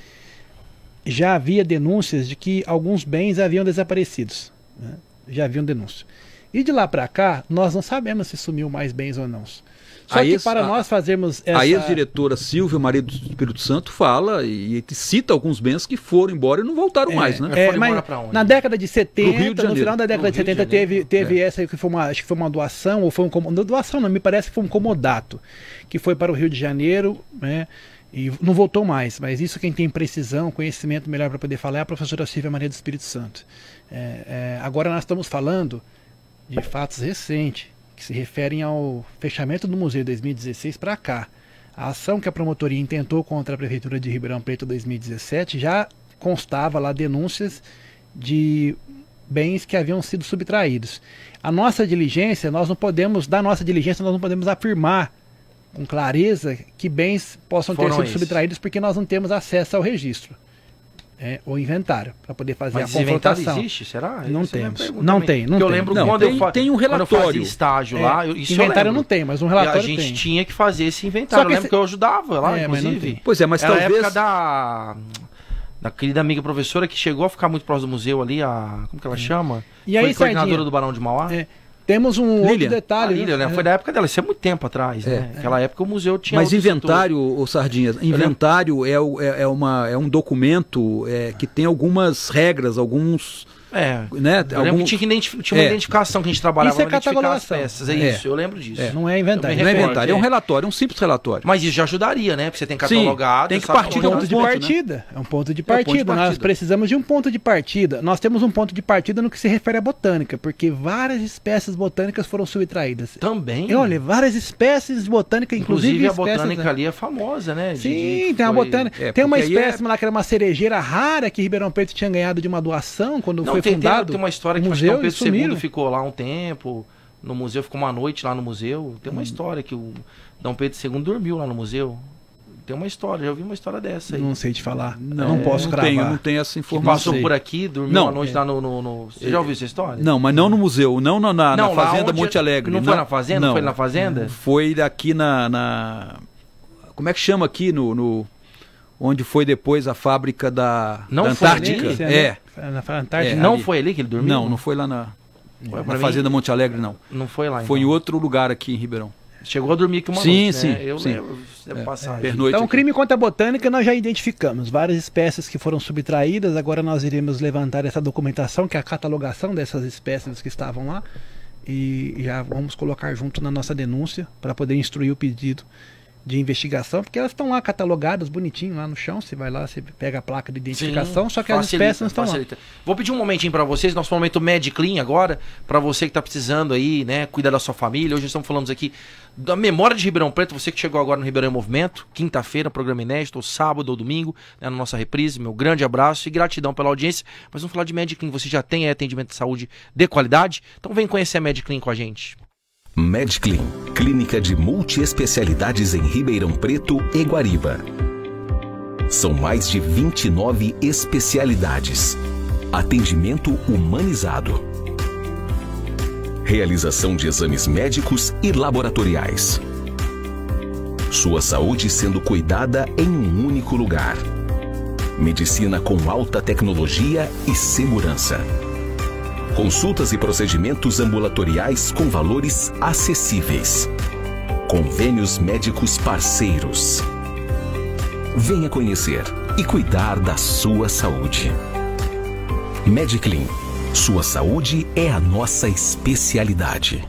já havia denúncias de que alguns bens haviam desaparecidos. Né? Já haviam denúncias. E de lá para cá, nós não sabemos se sumiu mais bens ou não. Só que para nós fazermos essa... A ex-diretora Silvia Maria do Espírito Santo fala e cita alguns bens que foram embora e não voltaram mais, né? Foram embora Mas pra onde? na década de 70, Pro Rio de no Janeiro. final da década de Pro Rio de 70 Janeiro. teve essa que foi acho que foi uma doação, ou foi doação não, me parece que foi um comodato, que foi para o Rio de Janeiro, né? E não voltou mais, mas isso quem tem precisão, conhecimento melhor para poder falar é a professora Silvia Maria do Espírito Santo. Agora nós estamos falando de fatos recentes, que se referem ao fechamento do museu de 2016 para cá. A ação que a promotoria intentou contra a Prefeitura de Ribeirão Preto em 2017 já constava lá denúncias de bens que haviam sido subtraídos. A nossa diligência, nós não podemos afirmar com clareza que bens possam ter sido subtraídos porque nós não temos acesso ao registro. O inventário, para poder fazer a confrontação. Inventário existe, será? Não temos. Não tem. Eu lembro quando tem um relatório. Quando eu fazia estágio lá, inventário não tem, mas um relatório tem. A gente tinha que fazer esse inventário. Eu lembro que eu ajudava lá, inclusive. Pois é, mas era talvez... a época da querida amiga professora que chegou a ficar muito próximo do museu ali, como que ela chama? E aí, foi coordenadora do Barão de Mauá. Temos um outro detalhe. Lilian, né? Foi da época dela, isso é muito tempo atrás, né? Naquela época o museu tinha... Mas inventário, Sardinha, inventário é um documento que tem algumas regras, alguns... né? Eu lembro que tinha uma identificação que a gente trabalhava para identificar as peças. Isso, eu lembro disso. Não é inventário. Não é inventário, é um relatório, é um simples relatório. Mas isso já ajudaria, né? Porque você tem catalogado. Tem que partir de um ponto de partida. Né? É um ponto de partida. Nós precisamos de um ponto de partida. Nós temos um ponto de partida no que se refere à botânica, porque várias espécies botânicas foram subtraídas. Também? Olha, várias espécies de botânica, inclusive a botânica ali é famosa, né? Sim, tem a botânica. Tem uma espécie lá que era uma cerejeira rara que Ribeirão Preto tinha ganhado de uma doação quando foi fundado. Tem uma história que o Dom Pedro II ficou lá um tempo, no museu, ficou uma noite lá no museu. Tem uma história que o Dom Pedro II dormiu lá no museu. Tem uma história, já ouvi uma história dessa aí. Não sei te falar. Não posso cravar. Não tenho essa informação. Passou por aqui, dormiu uma noite lá no... Você já ouviu essa história? Não, mas não no museu, não na Fazenda Monte Alegre. Não foi na Fazenda? Não foi na Fazenda? Foi aqui como é que chama aqui onde foi depois a fábrica da Antártica? Na Antártica. Não foi ali que ele dormiu? Não foi lá na Fazenda Monte Alegre, não. Não foi lá, Foi em outro lugar aqui em Ribeirão. Chegou a dormir aqui uma noite, né? Eu lembro. Então, crime contra a botânica nós já identificamos. Várias espécies que foram subtraídas. Agora nós iremos levantar essa documentação, que é a catalogação dessas espécies que estavam lá. E já vamos colocar junto na nossa denúncia para poder instruir o pedido de investigação, porque elas estão lá catalogadas bonitinho lá no chão. Você vai lá, você pega a placa de identificação. Sim, só que as espécies não estão lá. Vou pedir um momentinho para vocês, nosso momento MedClean agora, para você que está precisando aí, né, cuidar da sua família. Hoje estamos falando aqui da memória de Ribeirão Preto, você que chegou agora no Ribeirão em Movimento, quinta-feira, programa inédito, ou sábado ou domingo, né, na nossa reprise. Meu grande abraço e gratidão pela audiência. Mas vamos falar de MedClean, você já tem atendimento de saúde de qualidade? Então vem conhecer a MedClean com a gente. MedClean, clínica de multiespecialidades em Ribeirão Preto e Guariba. São mais de 29 especialidades. Atendimento humanizado. Realização de exames médicos e laboratoriais. Sua saúde sendo cuidada em um único lugar. Medicina com alta tecnologia e segurança. Consultas e procedimentos ambulatoriais com valores acessíveis. Convênios médicos parceiros. Venha conhecer e cuidar da sua saúde. MedClean. Sua saúde é a nossa especialidade.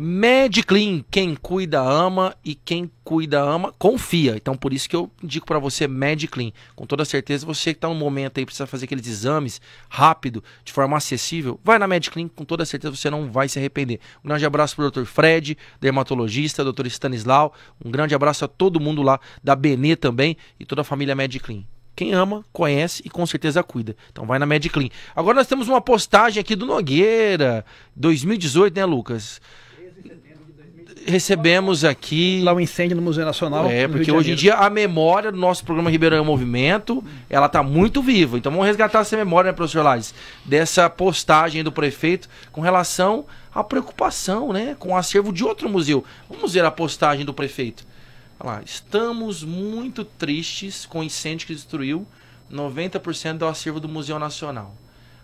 MedClean, quem cuida ama e quem cuida ama confia. Então por isso que eu indico para você MedClean. Com toda certeza, você que está no momento aí precisa fazer aqueles exames rápido, de forma acessível, vai na MedClean, com toda certeza você não vai se arrepender. Um grande abraço para o Dr. Fred, dermatologista, Dr. Stanislau. Um grande abraço a todo mundo lá da Benê também e toda a família MedClean. Quem ama, conhece e com certeza cuida. Então vai na MedClean. Agora nós temos uma postagem aqui do Nogueira, 2018, né, Lucas? Recebemos aqui... Lá o incêndio no Museu Nacional. Porque hoje em dia a memória do nosso programa Ribeirão em Movimento, ela está muito viva. Então vamos resgatar essa memória, né, professor Lades? Dessa postagem do prefeito com relação à preocupação, né, com o acervo de outro museu. Vamos ver a postagem do prefeito. Olha lá, estamos muito tristes com o incêndio que destruiu 90% do acervo do Museu Nacional.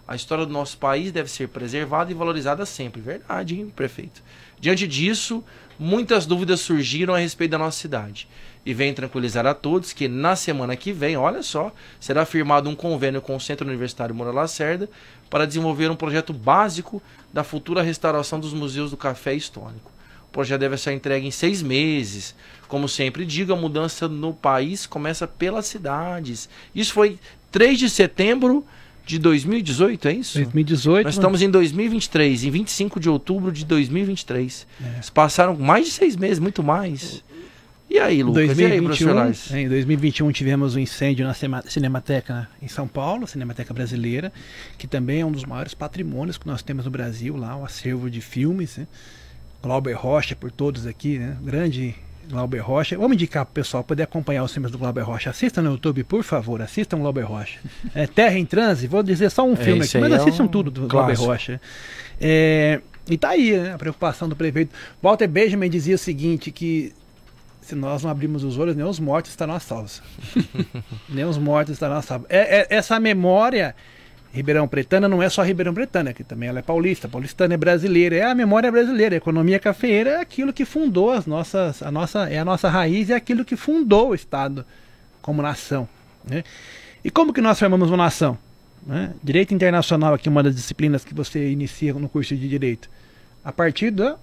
A história do nosso país deve ser preservada e valorizada sempre. Verdade, hein, prefeito? Diante disso, muitas dúvidas surgiram a respeito da nossa cidade. E vem tranquilizar a todos que na semana que vem, olha só, será firmado um convênio com o Centro Universitário Moura Lacerda para desenvolver um projeto básico da futura restauração dos museus do Café Histórico. O projeto deve ser entregue em 6 meses. Como sempre digo, a mudança no país começa pelas cidades. Isso foi 3 de setembro de 2018, é isso? 2018. Nós estamos em 2023, em 25 de outubro de 2023. Passaram mais de 6 meses, muito mais. E aí, Lucas? 2021, e aí, professor Lars? Em 2021 tivemos um incêndio na Cinemateca em São Paulo, Cinemateca Brasileira, que também é um dos maiores patrimônios que nós temos no Brasil, lá o acervo de filmes, né? Glauber Rocha, por todos aqui, né? Grande Glauber Rocha. Vamos indicar para o pessoal poder acompanhar os filmes do Glauber Rocha. Assistam no YouTube, por favor, assistam Glauber Rocha. Terra em Transe, vou dizer só um filme aqui, mas assistam tudo do Glauber Rocha. E tá aí, né? A preocupação do prefeito. Walter Benjamin dizia o seguinte, que se nós não abrirmos os olhos, nem os mortos estarão a salvos. Nem os mortos estarão a salvos. Essa memória Ribeirão Pretana não é só Ribeirão Pretana, que também ela é paulista, paulistana é brasileira, é a memória brasileira, a economia cafeeira é aquilo que fundou a nossa raiz, é aquilo que fundou o Estado como nação, né? E como que nós formamos uma nação, né? Direito internacional aqui, uma das disciplinas que você inicia no curso de Direito, a partir da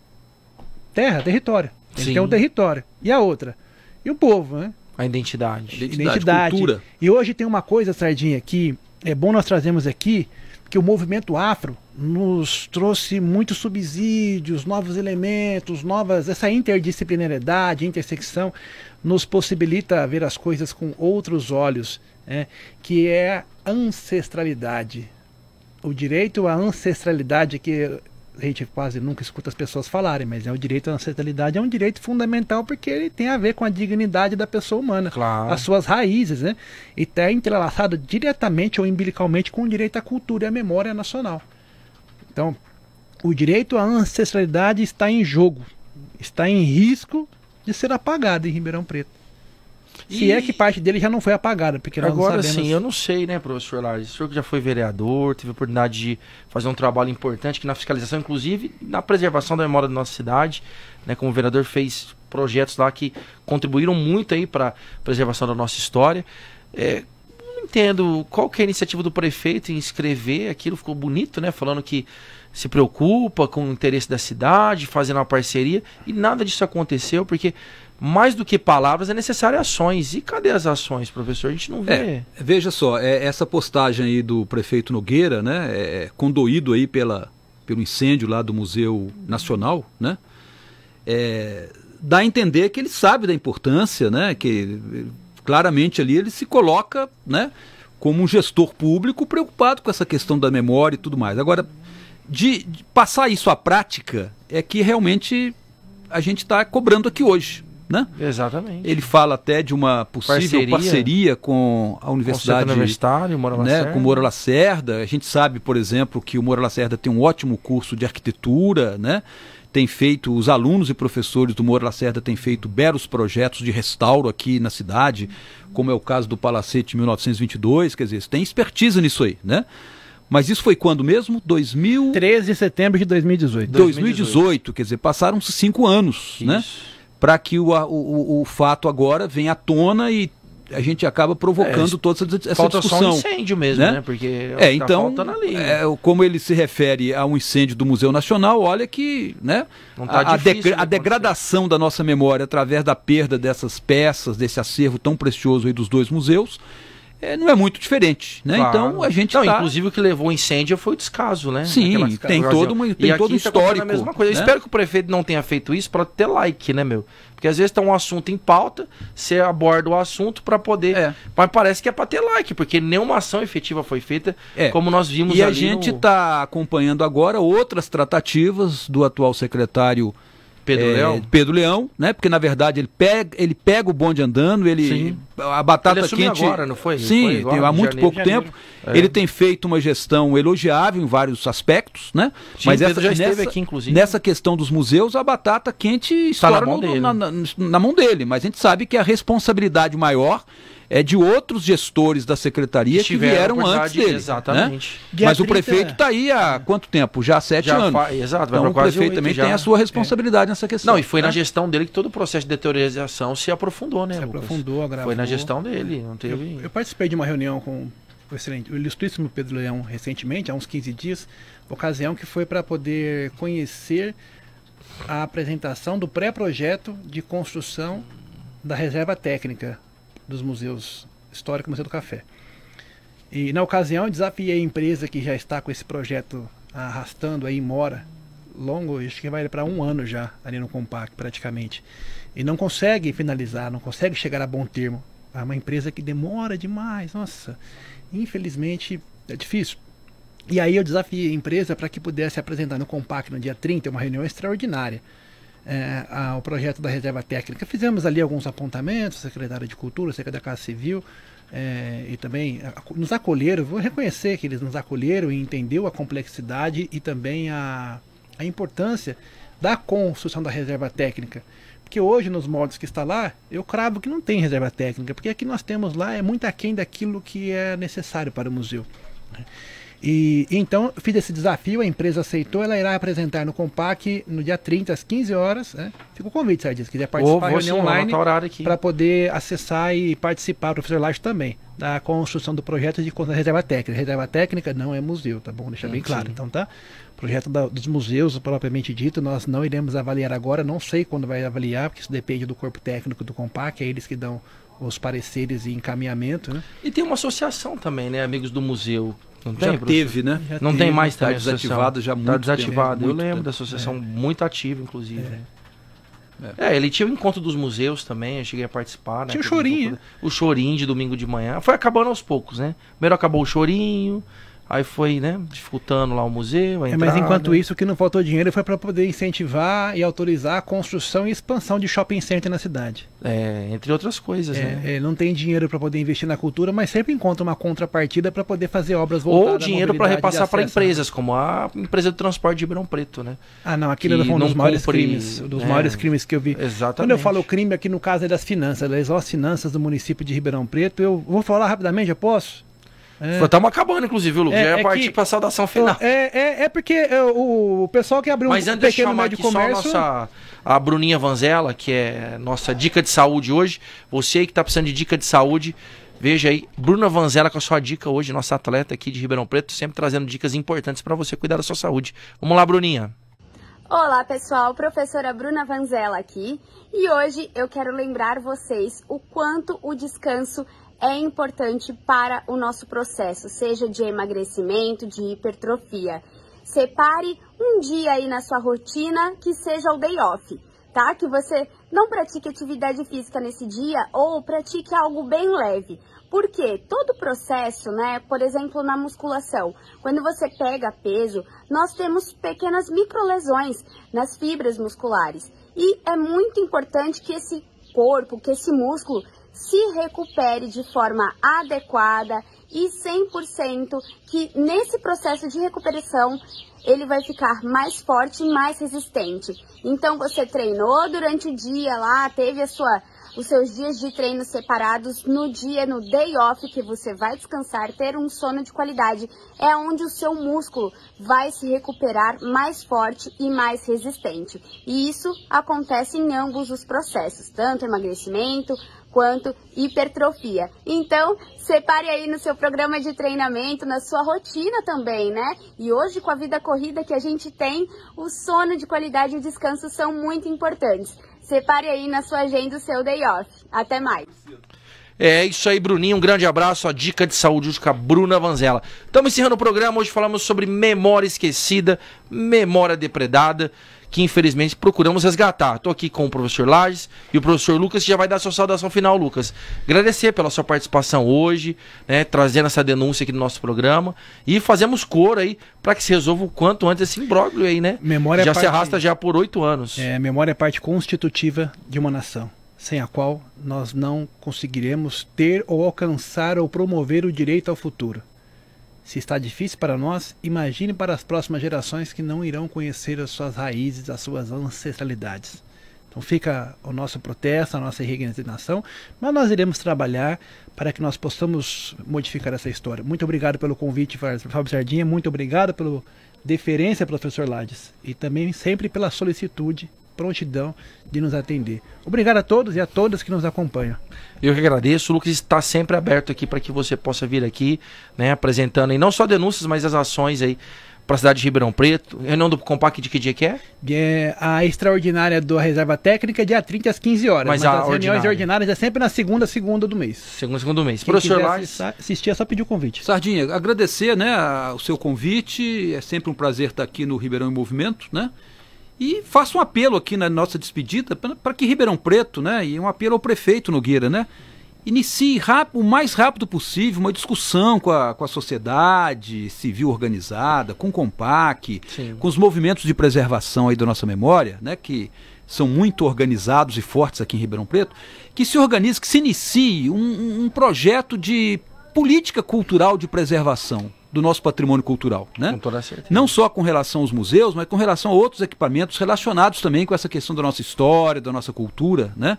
terra, território, tem que ter um território, e a outra, e o povo, né? A identidade, cultura. E hoje tem uma coisa, Sardinha, que é bom nós trazemos aqui, que o movimento afro nos trouxe muitos subsídios, novos elementos, essa interdisciplinariedade, intersecção, nos possibilita ver as coisas com outros olhos, né? Que é a ancestralidade. O direito à ancestralidade, que a gente quase nunca escuta as pessoas falarem, mas o direito à ancestralidade é um direito fundamental porque ele tem a ver com a dignidade da pessoa humana, as suas raízes, né? E está entrelaçado diretamente ou umbilicalmente com o direito à cultura e à memória nacional. Então, o direito à ancestralidade está em jogo, está em risco de ser apagado em Ribeirão Preto. Se é que parte dele já não foi apagada, porque nós agora não sabemos... sim, eu não sei, né, professor Lars? O senhor que já foi vereador, teve a oportunidade de fazer um trabalho importante que na fiscalização, inclusive na preservação da memória da nossa cidade, né, como vereador fez projetos lá que contribuíram muito aí para a preservação da nossa história. Não entendo qual que é a iniciativa do prefeito em escrever aquilo, ficou bonito, né, falando que se preocupa com o interesse da cidade, fazendo uma parceria, e nada disso aconteceu, porque mais do que palavras é necessário ações. E cadê as ações, professor? A gente não vê. Veja só, essa postagem aí do prefeito Nogueira, né, condoído aí pelo incêndio lá do Museu Nacional, né, dá a entender que ele sabe da importância, né, que claramente ali ele se coloca, né, como um gestor público preocupado com essa questão da memória e tudo mais. Agora, de passar isso à prática é que realmente a gente está cobrando aqui hoje, né? Exatamente. Ele fala até de uma possível parceria com a Universidade Universitária, Moura Lacerda, né, com o Moura Lacerda. A gente sabe, por exemplo, que o Moura Lacerda tem um ótimo curso de arquitetura, né? Tem feito, os alunos e professores do Moura Lacerda têm feito belos projetos de restauro aqui na cidade, como é o caso do Palacete 1922, quer dizer, tem expertise nisso aí, né? Mas isso foi quando mesmo? 13 de setembro de 2018. 2018, quer dizer, passaram-se 5 anos, isso, né? Para que o fato agora venha à tona e a gente acaba provocando toda essa discussão. Falta só um incêndio mesmo, né? Porque então, tá faltando ali. Como ele se refere a um incêndio do Museu Nacional, olha que, né, não tá difícil a degradação da nossa memória através da perda dessas peças, desse acervo tão precioso aí dos dois museus, não é muito diferente, né? Claro. Então a gente inclusive o que levou o incêndio foi o descaso, né? Sim, tem todo um histórico. A mesma coisa. Né? Eu espero que o prefeito não tenha feito isso para ter like, né, meu? Porque às vezes tá um assunto em pauta, você aborda o assunto para poder... Mas parece que é para ter like, porque nenhuma ação efetiva foi feita, como nós vimos ali. E a gente está acompanhando agora outras tratativas do atual secretário Pedro Leão, né? Porque na verdade ele pega o bonde andando, a batata ele quente agora, não foi? Sim, foi há muito pouco tempo. Ele tem feito uma gestão elogiável em vários aspectos, né? Sim, mas já esteve aqui, inclusive. Nessa questão dos museus, a batata quente estoura na mão dele, mas a gente sabe que a responsabilidade maior é de outros gestores da secretaria que vieram antes dele. Exatamente. Né? Mas o prefeito está aí há quanto tempo? Já há 7 anos. Exato. Então o prefeito também tem a sua responsabilidade nessa questão. Não, e foi na gestão dele que todo o processo de deteriorização se aprofundou, né, Lucas? Aprofundou, agravou. Foi na gestão dele. Não teve... eu participei de uma reunião com o ilustríssimo Pedro Leão recentemente, há uns 15 dias, ocasião que foi para poder conhecer a apresentação do pré-projeto de construção da reserva técnica dos museus histórico e Museu do Café. E na ocasião eu desafiei a empresa que já está com esse projeto arrastando aí, mora longo, acho que vai para 1 ano já, ali no Compac praticamente. E não consegue finalizar, não consegue chegar a bom termo. É uma empresa que demora demais, nossa, infelizmente é difícil. E aí eu desafiei a empresa para que pudesse apresentar no Compac no dia 30, uma reunião extraordinária, o projeto da reserva técnica. Fizemos ali alguns apontamentos, secretário de Cultura, secretário da Casa Civil, e também nos acolheram, vou reconhecer que eles nos acolheram e entendeu a complexidade e também a importância da construção da reserva técnica. Porque hoje, nos moldes que está lá, eu cravo que não tem reserva técnica, porque aqui nós temos lá é muito aquém daquilo que é necessário para o museu. E então fiz esse desafio, a empresa aceitou, ela irá apresentar no Compac no dia 30 às 15 horas. Fica o convite, se quiser participar da reunião online para poder acessar e participar, o professor Laje também, da construção do projeto de reserva técnica. Reserva técnica não é museu, tá bom? Deixa bem claro. Então tá, projeto dos museus propriamente dito, nós não iremos avaliar agora, não sei quando vai avaliar, porque isso depende do corpo técnico do Compac, é eles que dão os pareceres e encaminhamento, né? E tem uma associação também, né, Amigos do Museu. Não tem, já teve, né? Já não tem mais também. Está desativado já muito. Está desativado. Eu lembro da associação muito ativa, inclusive. Ele tinha o encontro dos museus também, eu cheguei a participar. Né? Tinha o chorinho. O chorinho de domingo de manhã. Foi acabando aos poucos, né? Primeiro acabou o chorinho, aí foi, né, dificultando lá o museu. Mas enquanto isso, o que não faltou dinheiro foi para poder incentivar e autorizar a construção e expansão de shopping center na cidade. Entre outras coisas, né? Não tem dinheiro para poder investir na cultura, mas sempre encontra uma contrapartida para poder fazer obras voltadas. Ou dinheiro para repassar para empresas, como a empresa de transporte de Ribeirão Preto, né? Não, aquilo foi um dos maiores crimes, maiores crimes que eu vi. Exatamente. Quando eu falo crime aqui no caso é das finanças, das finanças do município de Ribeirão Preto, eu vou falar rapidamente, eu posso? Estamos acabando, inclusive, Lucas. Já é partir para a saudação final. Porque o pessoal que abriu um pequeno médio comércio... Só a Bruninha Vanzella, que é nossa dica de saúde hoje. Você aí que está precisando de dica de saúde, veja aí, Bruna Vanzella com a sua dica hoje, nossa atleta aqui de Ribeirão Preto, sempre trazendo dicas importantes para você cuidar da sua saúde. Vamos lá, Bruninha. Olá, pessoal. Professora Bruna Vanzella aqui. E hoje eu quero lembrar vocês o quanto o descanso é importante para o nosso processo, seja de emagrecimento, de hipertrofia. Separe um dia aí na sua rotina que seja o day off, tá? Que você não pratique atividade física nesse dia ou pratique algo bem leve. Porque todo o processo, né, por exemplo, na musculação, quando você pega peso, nós temos pequenas microlesões nas fibras musculares. E é muito importante que esse corpo, que esse músculo se recupere de forma adequada e 100% que nesse processo de recuperação ele vai ficar mais forte e mais resistente. Então você treinou durante o dia lá, teve os seus dias de treino separados, no day off que você vai descansar, ter um sono de qualidade, é onde o seu músculo vai se recuperar mais forte e mais resistente. E isso acontece em ambos os processos, tanto emagrecimento quanto hipertrofia. Então, separe aí no seu programa de treinamento, na sua rotina também, né? E hoje, com a vida corrida que a gente tem, o sono de qualidade e o descanso são muito importantes. Separe aí na sua agenda o seu day off. Até mais. É isso aí, Bruninho. Um grande abraço. A dica de saúde hoje com a Bruna Vanzella. Estamos encerrando o programa. Hoje falamos sobre memória esquecida, memória depredada, que infelizmente procuramos resgatar. Estou aqui com o professor Lages e o professor Lucas, que já vai dar a sua saudação final, Lucas. Agradecer pela sua participação hoje, né, trazendo essa denúncia aqui no nosso programa. E fazemos coro aí para que se resolva o quanto antes esse imbróglio aí, né? Memória já se arrasta já por 8 anos. Memória é parte constitutiva de uma nação, sem a qual nós não conseguiremos ter ou alcançar ou promover o direito ao futuro. Se está difícil para nós, imagine para as próximas gerações que não irão conhecer as suas raízes, as suas ancestralidades. Então fica o nosso protesto, a nossa resignação, mas nós iremos trabalhar para que nós possamos modificar essa história. Muito obrigado pelo convite, Fábio Sardinha, muito obrigado pela deferência, professor Lages, e também sempre pela solicitude prontidão de nos atender. Obrigado a todos e a todas que nos acompanham. Eu que agradeço. O Lucas está sempre aberto aqui para que você possa vir aqui, né, apresentando aí não só denúncias, mas as ações aí para a cidade de Ribeirão Preto. Reunião do Compac de que dia que é? A extraordinária da Reserva Técnica é dia 30 às 15 horas. Mas as reuniões ordinárias é sempre na segunda do mês. Segunda do mês. Quem Professor quiser assistir é só pedir o convite. Sardinha, agradecer, né, o seu convite. É sempre um prazer estar aqui no Ribeirão em Movimento, né? E faço um apelo aqui na nossa despedida para que Ribeirão Preto, né, e um apelo ao prefeito Nogueira, né, inicie o mais rápido possível uma discussão com a sociedade civil organizada, com o Compac, Sim. com os movimentos de preservação aí da nossa memória, né, que são muito organizados e fortes aqui em Ribeirão Preto, que se organize, que se inicie um projeto de política cultural de preservação do nosso patrimônio cultural, né? Com toda certeza. Não só com relação aos museus, mas com relação a outros equipamentos relacionados também com essa questão da nossa história, da nossa cultura, né?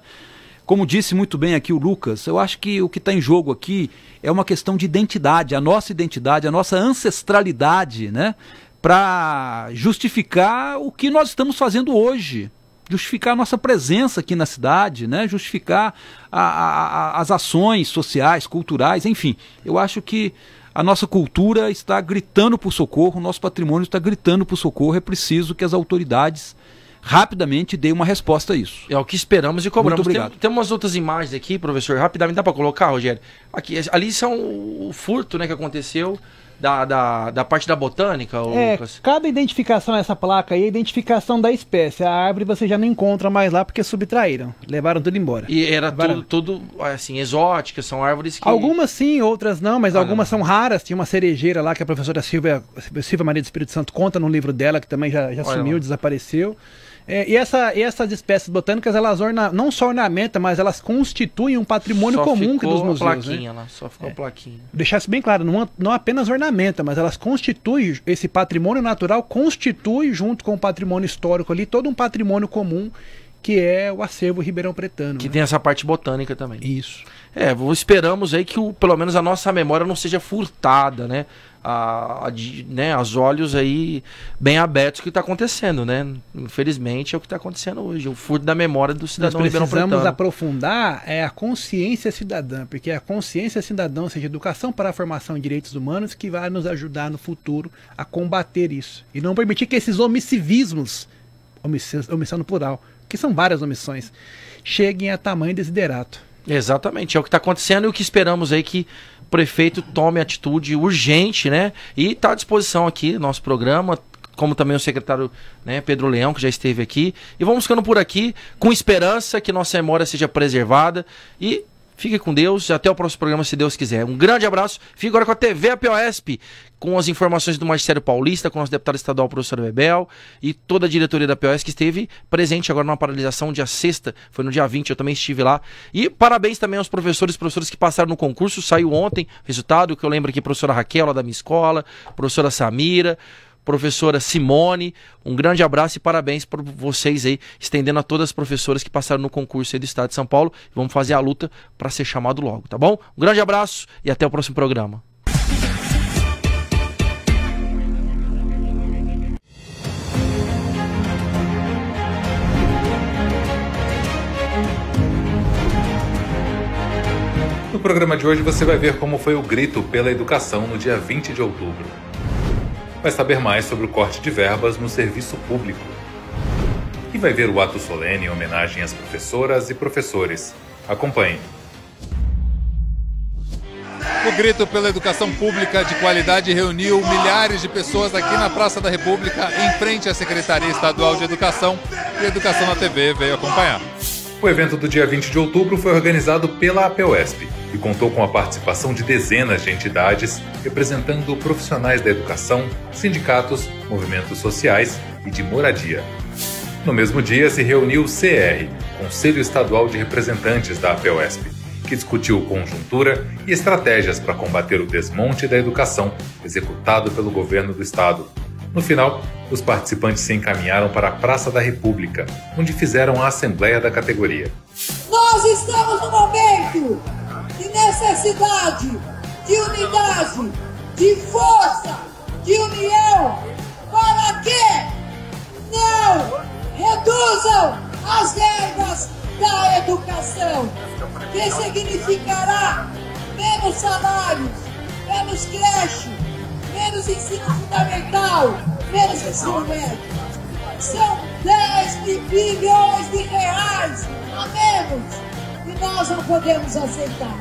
Como disse muito bem aqui o Lucas, eu acho que o que está em jogo aqui é uma questão de identidade, a nossa ancestralidade, né? Para justificar o que nós estamos fazendo hoje, justificar a nossa presença aqui na cidade, né? Justificar as ações sociais, culturais, enfim. Eu acho que a nossa cultura está gritando por socorro, o nosso patrimônio está gritando por socorro, é preciso que as autoridades rapidamente deem uma resposta a isso. É o que esperamos e cobramos. Muito obrigado. Tem umas outras imagens aqui, professor, rapidamente, dá para colocar, Rogério? Aqui, ali são o furto, né, que aconteceu da parte da botânica, Lucas. Cada identificação dessa placa aí é a identificação da espécie. A árvore você já não encontra mais lá porque subtraíram, levaram tudo embora. E era tudo assim, exóticas, são árvores que... Algumas sim, outras não, mas algumas são raras. Tinha uma cerejeira lá que a professora Silvia Maria do Espírito Santo conta no livro dela, que também já sumiu, desapareceu. E essas espécies botânicas, elas não só ornamentam, mas elas constituem um patrimônio comum dos museus. Plaquinha, né? lá, só ficou a plaquinha. Deixar isso bem claro, não apenas ornamenta, mas elas constituem, esse patrimônio natural constitui, junto com o patrimônio histórico ali, todo um patrimônio comum, que é o acervo Ribeirão Pretano. Que tem essa parte botânica também. Isso. Esperamos aí que pelo menos a nossa memória não seja furtada, né? Os olhos aí bem abertos que está acontecendo, né? Infelizmente é o que está acontecendo hoje, o furto da memória do cidadão Ribeirão Pretano. Nós precisamos aprofundar a consciência cidadã, porque a consciência cidadã, ou seja, educação para a formação de direitos humanos, que vai nos ajudar no futuro a combater isso. E não permitir que esses omissivismos, omissão no plural, que são várias omissões, cheguem a tamanho desiderato. Exatamente, é o que está acontecendo e o que esperamos aí que o prefeito tome atitude urgente, né? E está à disposição aqui no nosso programa, como também o secretário, né, Pedro Leão, que já esteve aqui. E vamos ficando por aqui com esperança que nossa memória seja preservada. E fique com Deus. Até o próximo programa, se Deus quiser. Um grande abraço. Fique agora com a TV APOESP, com as informações do Magistério Paulista, com o nosso deputado estadual, professor Bebel, e toda a diretoria da APOESP que esteve presente agora na paralisação dia 6ª, foi no dia 20, eu também estive lá. E parabéns também aos professores que passaram no concurso, saiu ontem o resultado, que eu lembro aqui, professora Raquel, lá da minha escola, professora Samira, professora Simone, um grande abraço e parabéns por vocês aí, estendendo a todas as professoras que passaram no concurso aí do Estado de São Paulo. Vamos fazer a luta para ser chamado logo, tá bom? Um grande abraço e até o próximo programa. No programa de hoje você vai ver como foi o grito pela educação no dia 20 de outubro. Vai saber mais sobre o corte de verbas no serviço público. E vai ver o ato solene em homenagem às professoras e professores. Acompanhe. O grito pela educação pública de qualidade reuniu milhares de pessoas aqui na Praça da República, em frente à Secretaria Estadual de Educação, e Educação na TV veio acompanhar. O evento do dia 20 de outubro foi organizado pela APOESP e contou com a participação de dezenas de entidades representando profissionais da educação, sindicatos, movimentos sociais e de moradia. No mesmo dia se reuniu o CR, Conselho Estadual de Representantes da APOESP, que discutiu conjuntura e estratégias para combater o desmonte da educação executado pelo governo do estado. No final, os participantes se encaminharam para a Praça da República, onde fizeram a assembleia da categoria. Nós estamos no momento de necessidade, de unidade, de força, de união, para que não reduz reduzam as verbas da educação, que significará menos salários, menos creche, menos ensino fundamental, menos ensino médio. São 10 bilhões de reais a menos e nós não podemos aceitar.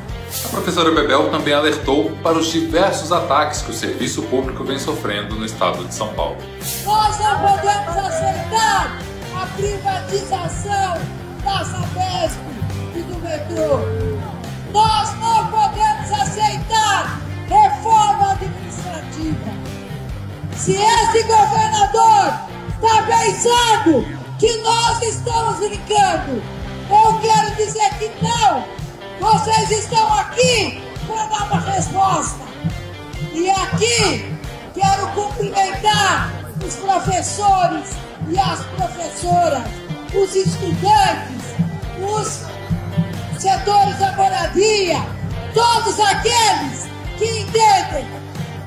A professora Bebel também alertou para os diversos ataques que o serviço público vem sofrendo no estado de São Paulo. Nós não podemos aceitar a privatização da Sabesp e do metrô. Nós não podemos aceitar reforma administrativa. Se esse governador está pensando que nós estamos brincando, eu quero dizer que não. Vocês estão aqui para dar uma resposta. E aqui quero cumprimentar os professores e as professoras, os estudantes, os setores da moradia, todos aqueles que entendem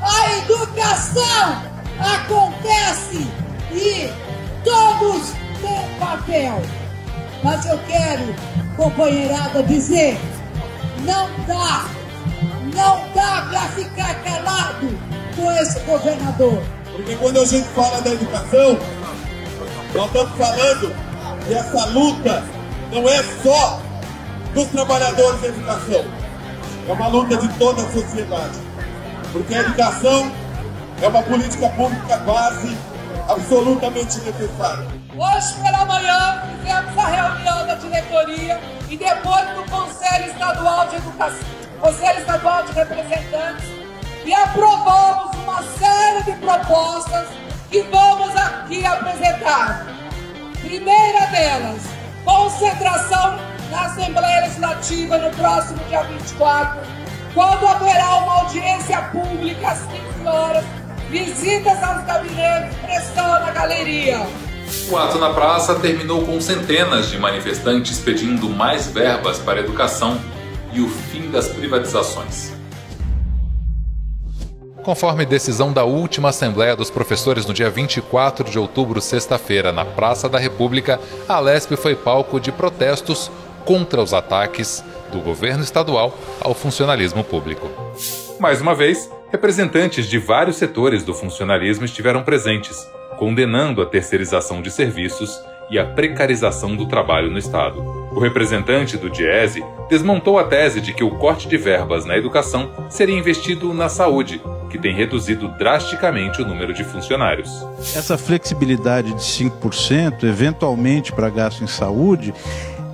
a educação acontece e todos têm papel. Mas eu quero, companheirada, dizer, não dá para ficar calado com esse governador. Porque quando a gente fala da educação, nós estamos falando que essa luta não é só dos trabalhadores da educação, é uma luta de toda a sociedade. Porque a educação é uma política pública base absolutamente necessária. Hoje pela manhã fizemos a reunião da diretoria e depois do Conselho Estadual de Educação, Conselho Estadual de Representantes, e aprovamos uma série de propostas que vamos aqui apresentar. Primeira delas, concentração na Assembleia Legislativa no próximo dia 24, quando haverá uma audiência pública às 15 horas, visitas aos gabinetes, pressão na galeria. O ato na praça terminou com centenas de manifestantes pedindo mais verbas para a educação e o fim das privatizações. Conforme decisão da última Assembleia dos Professores no dia 24 de outubro, sexta-feira, na Praça da República, a Lesp foi palco de protestos contra os ataques do governo estadual ao funcionalismo público. Mais uma vez, representantes de vários setores do funcionalismo estiveram presentes, condenando a terceirização de serviços e a precarização do trabalho no Estado. O representante do Diese desmontou a tese de que o corte de verbas na educação seria investido na saúde, que tem reduzido drasticamente o número de funcionários. Essa flexibilidade de 5%, eventualmente para gasto em saúde,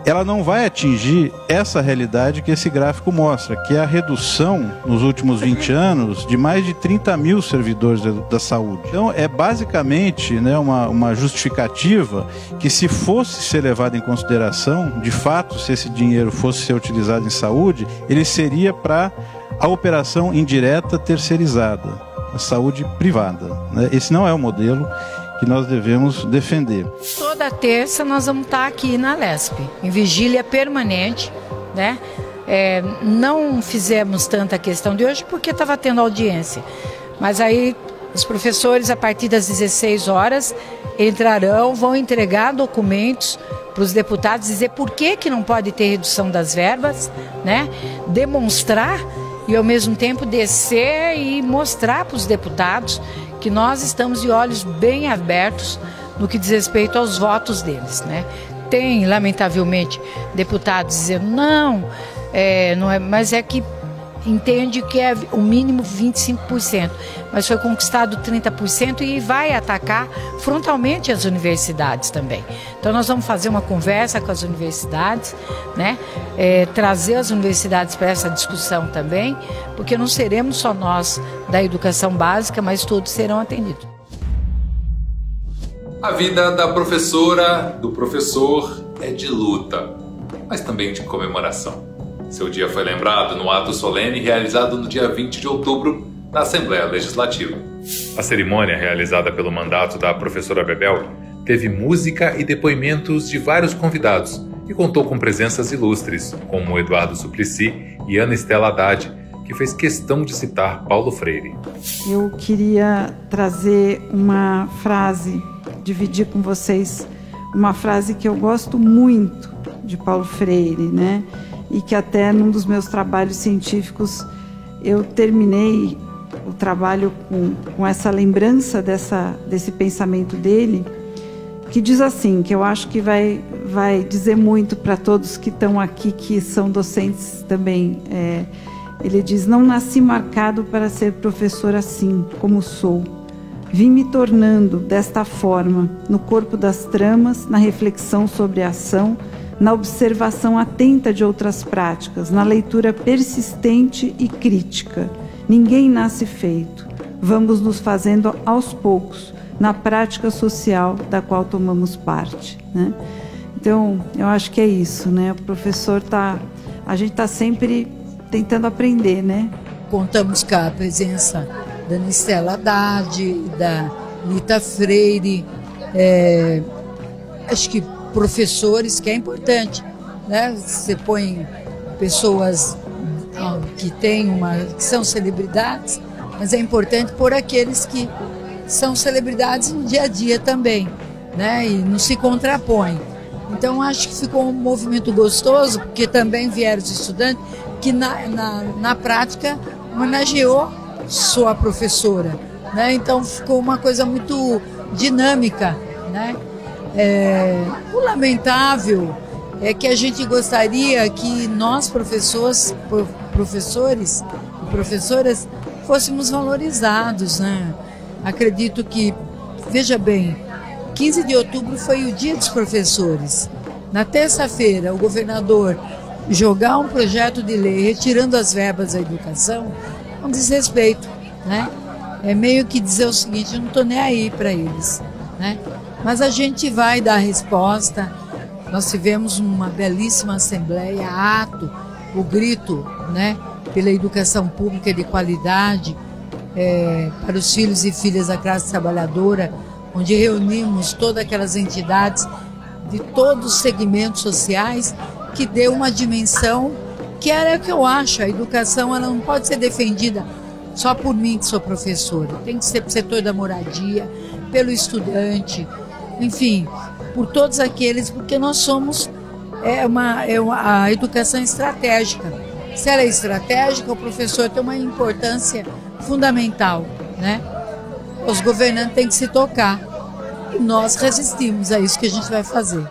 ela não vai atingir essa realidade que esse gráfico mostra, que é a redução nos últimos 20 anos de mais de 30 mil servidores da saúde. Então é basicamente, né, uma justificativa que, se fosse ser levado em consideração, de fato, se esse dinheiro fosse ser utilizado em saúde, ele seria para a operação indireta terceirizada, a saúde privada, né? Esse não é o modelo que nós devemos defender. Toda terça nós vamos estar aqui na Lesp, em vigília permanente, né? Não fizemos tanta questão de hoje porque estava tendo audiência, mas aí os professores, a partir das 16 horas, entrarão, vão entregar documentos para os deputados, dizer por que não pode ter redução das verbas, né? Demonstrar e ao mesmo tempo descer e mostrar para os deputados que nós estamos de olhos bem abertos no que diz respeito aos votos deles, né? Tem, lamentavelmente, deputados dizendo não é, mas é que entende que é o mínimo 25%, mas foi conquistado 30% e vai atacar frontalmente as universidades também. Então nós vamos fazer uma conversa com as universidades, né? Trazer as universidades para essa discussão também, porque não seremos só nós da educação básica, mas todos serão atendidos. A vida da professora, do professor, é de luta, mas também de comemoração. Seu dia foi lembrado no ato solene realizado no dia 20 de outubro na Assembleia Legislativa. A cerimônia, realizada pelo mandato da professora Bebel, teve música e depoimentos de vários convidados e contou com presenças ilustres, como Eduardo Suplicy e Ana Estela Haddad, que fez questão de citar Paulo Freire. Eu queria trazer uma frase, dividir com vocês uma frase que eu gosto muito de Paulo Freire, né? E que até num dos meus trabalhos científicos eu terminei o trabalho com essa lembrança desse pensamento dele, que diz assim, que eu acho que vai dizer muito para todos que estão aqui, que são docentes também. Ele diz: não nasci marcado para ser professor assim, como sou. Vim me tornando desta forma, no corpo das tramas, na reflexão sobre a ação, na observação atenta de outras práticas, na leitura persistente e crítica. Ninguém nasce feito. Vamos nos fazendo aos poucos, na prática social da qual tomamos parte, né? Então, eu acho que é isso, né? O professor a gente está sempre tentando aprender, né? Contamos com a presença da Nistela Haddad, da Nita Freire, acho que professores, que é importante, né? Você põe pessoas que são celebridades, mas é importante pôr aqueles que são celebridades no dia a dia também, né? E não se contrapõe. Então acho que ficou um movimento gostoso, porque também vieram os estudantes que na prática homenageou sua professora, né? Então ficou uma coisa muito dinâmica, né? O lamentável é que a gente gostaria que nós professores e professoras fôssemos valorizados, né? Acredito que, veja bem, 15 de outubro foi o Dia dos Professores. Na terça-feira, o governador jogar um projeto de lei retirando as verbas da educação é um desrespeito, né? É meio que dizer o seguinte: eu não estou nem aí para eles, né? Mas a gente vai dar a resposta. Nós tivemos uma belíssima assembleia, ato, o grito, né, pela educação pública de qualidade para os filhos e filhas da classe trabalhadora, onde reunimos todas aquelas entidades de todos os segmentos sociais, que deu uma dimensão que era o que eu acho. A educação, ela não pode ser defendida só por mim, que sou professora. Tem que ser para o setor da moradia, pelo estudante, enfim, por todos aqueles, porque nós somos a educação estratégica. Se ela é estratégica, o professor tem uma importância fundamental, né? Os governantes têm que se tocar. E nós resistimos, é isso que a gente vai fazer.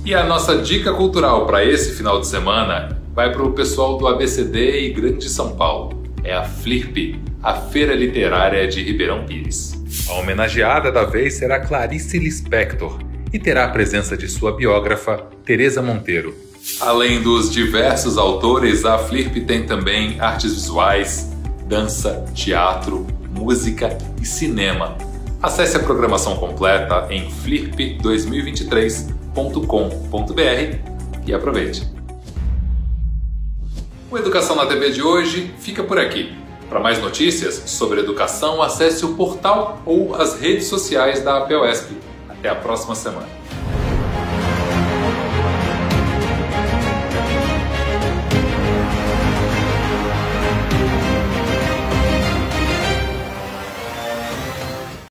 E a nossa dica cultural para esse final de semana vai para o pessoal do ABCD e Grande São Paulo. É a FLIRP, a Feira Literária de Ribeirão Pires. A homenageada da vez será Clarice Lispector e terá a presença de sua biógrafa, Teresa Monteiro. Além dos diversos autores, a FLIRP tem também artes visuais, dança, teatro, música e cinema. Acesse a programação completa em flirp2023.com.br e aproveite. O Educação na TV de hoje fica por aqui. Para mais notícias sobre educação, acesse o portal ou as redes sociais da APUESP. Até a próxima semana.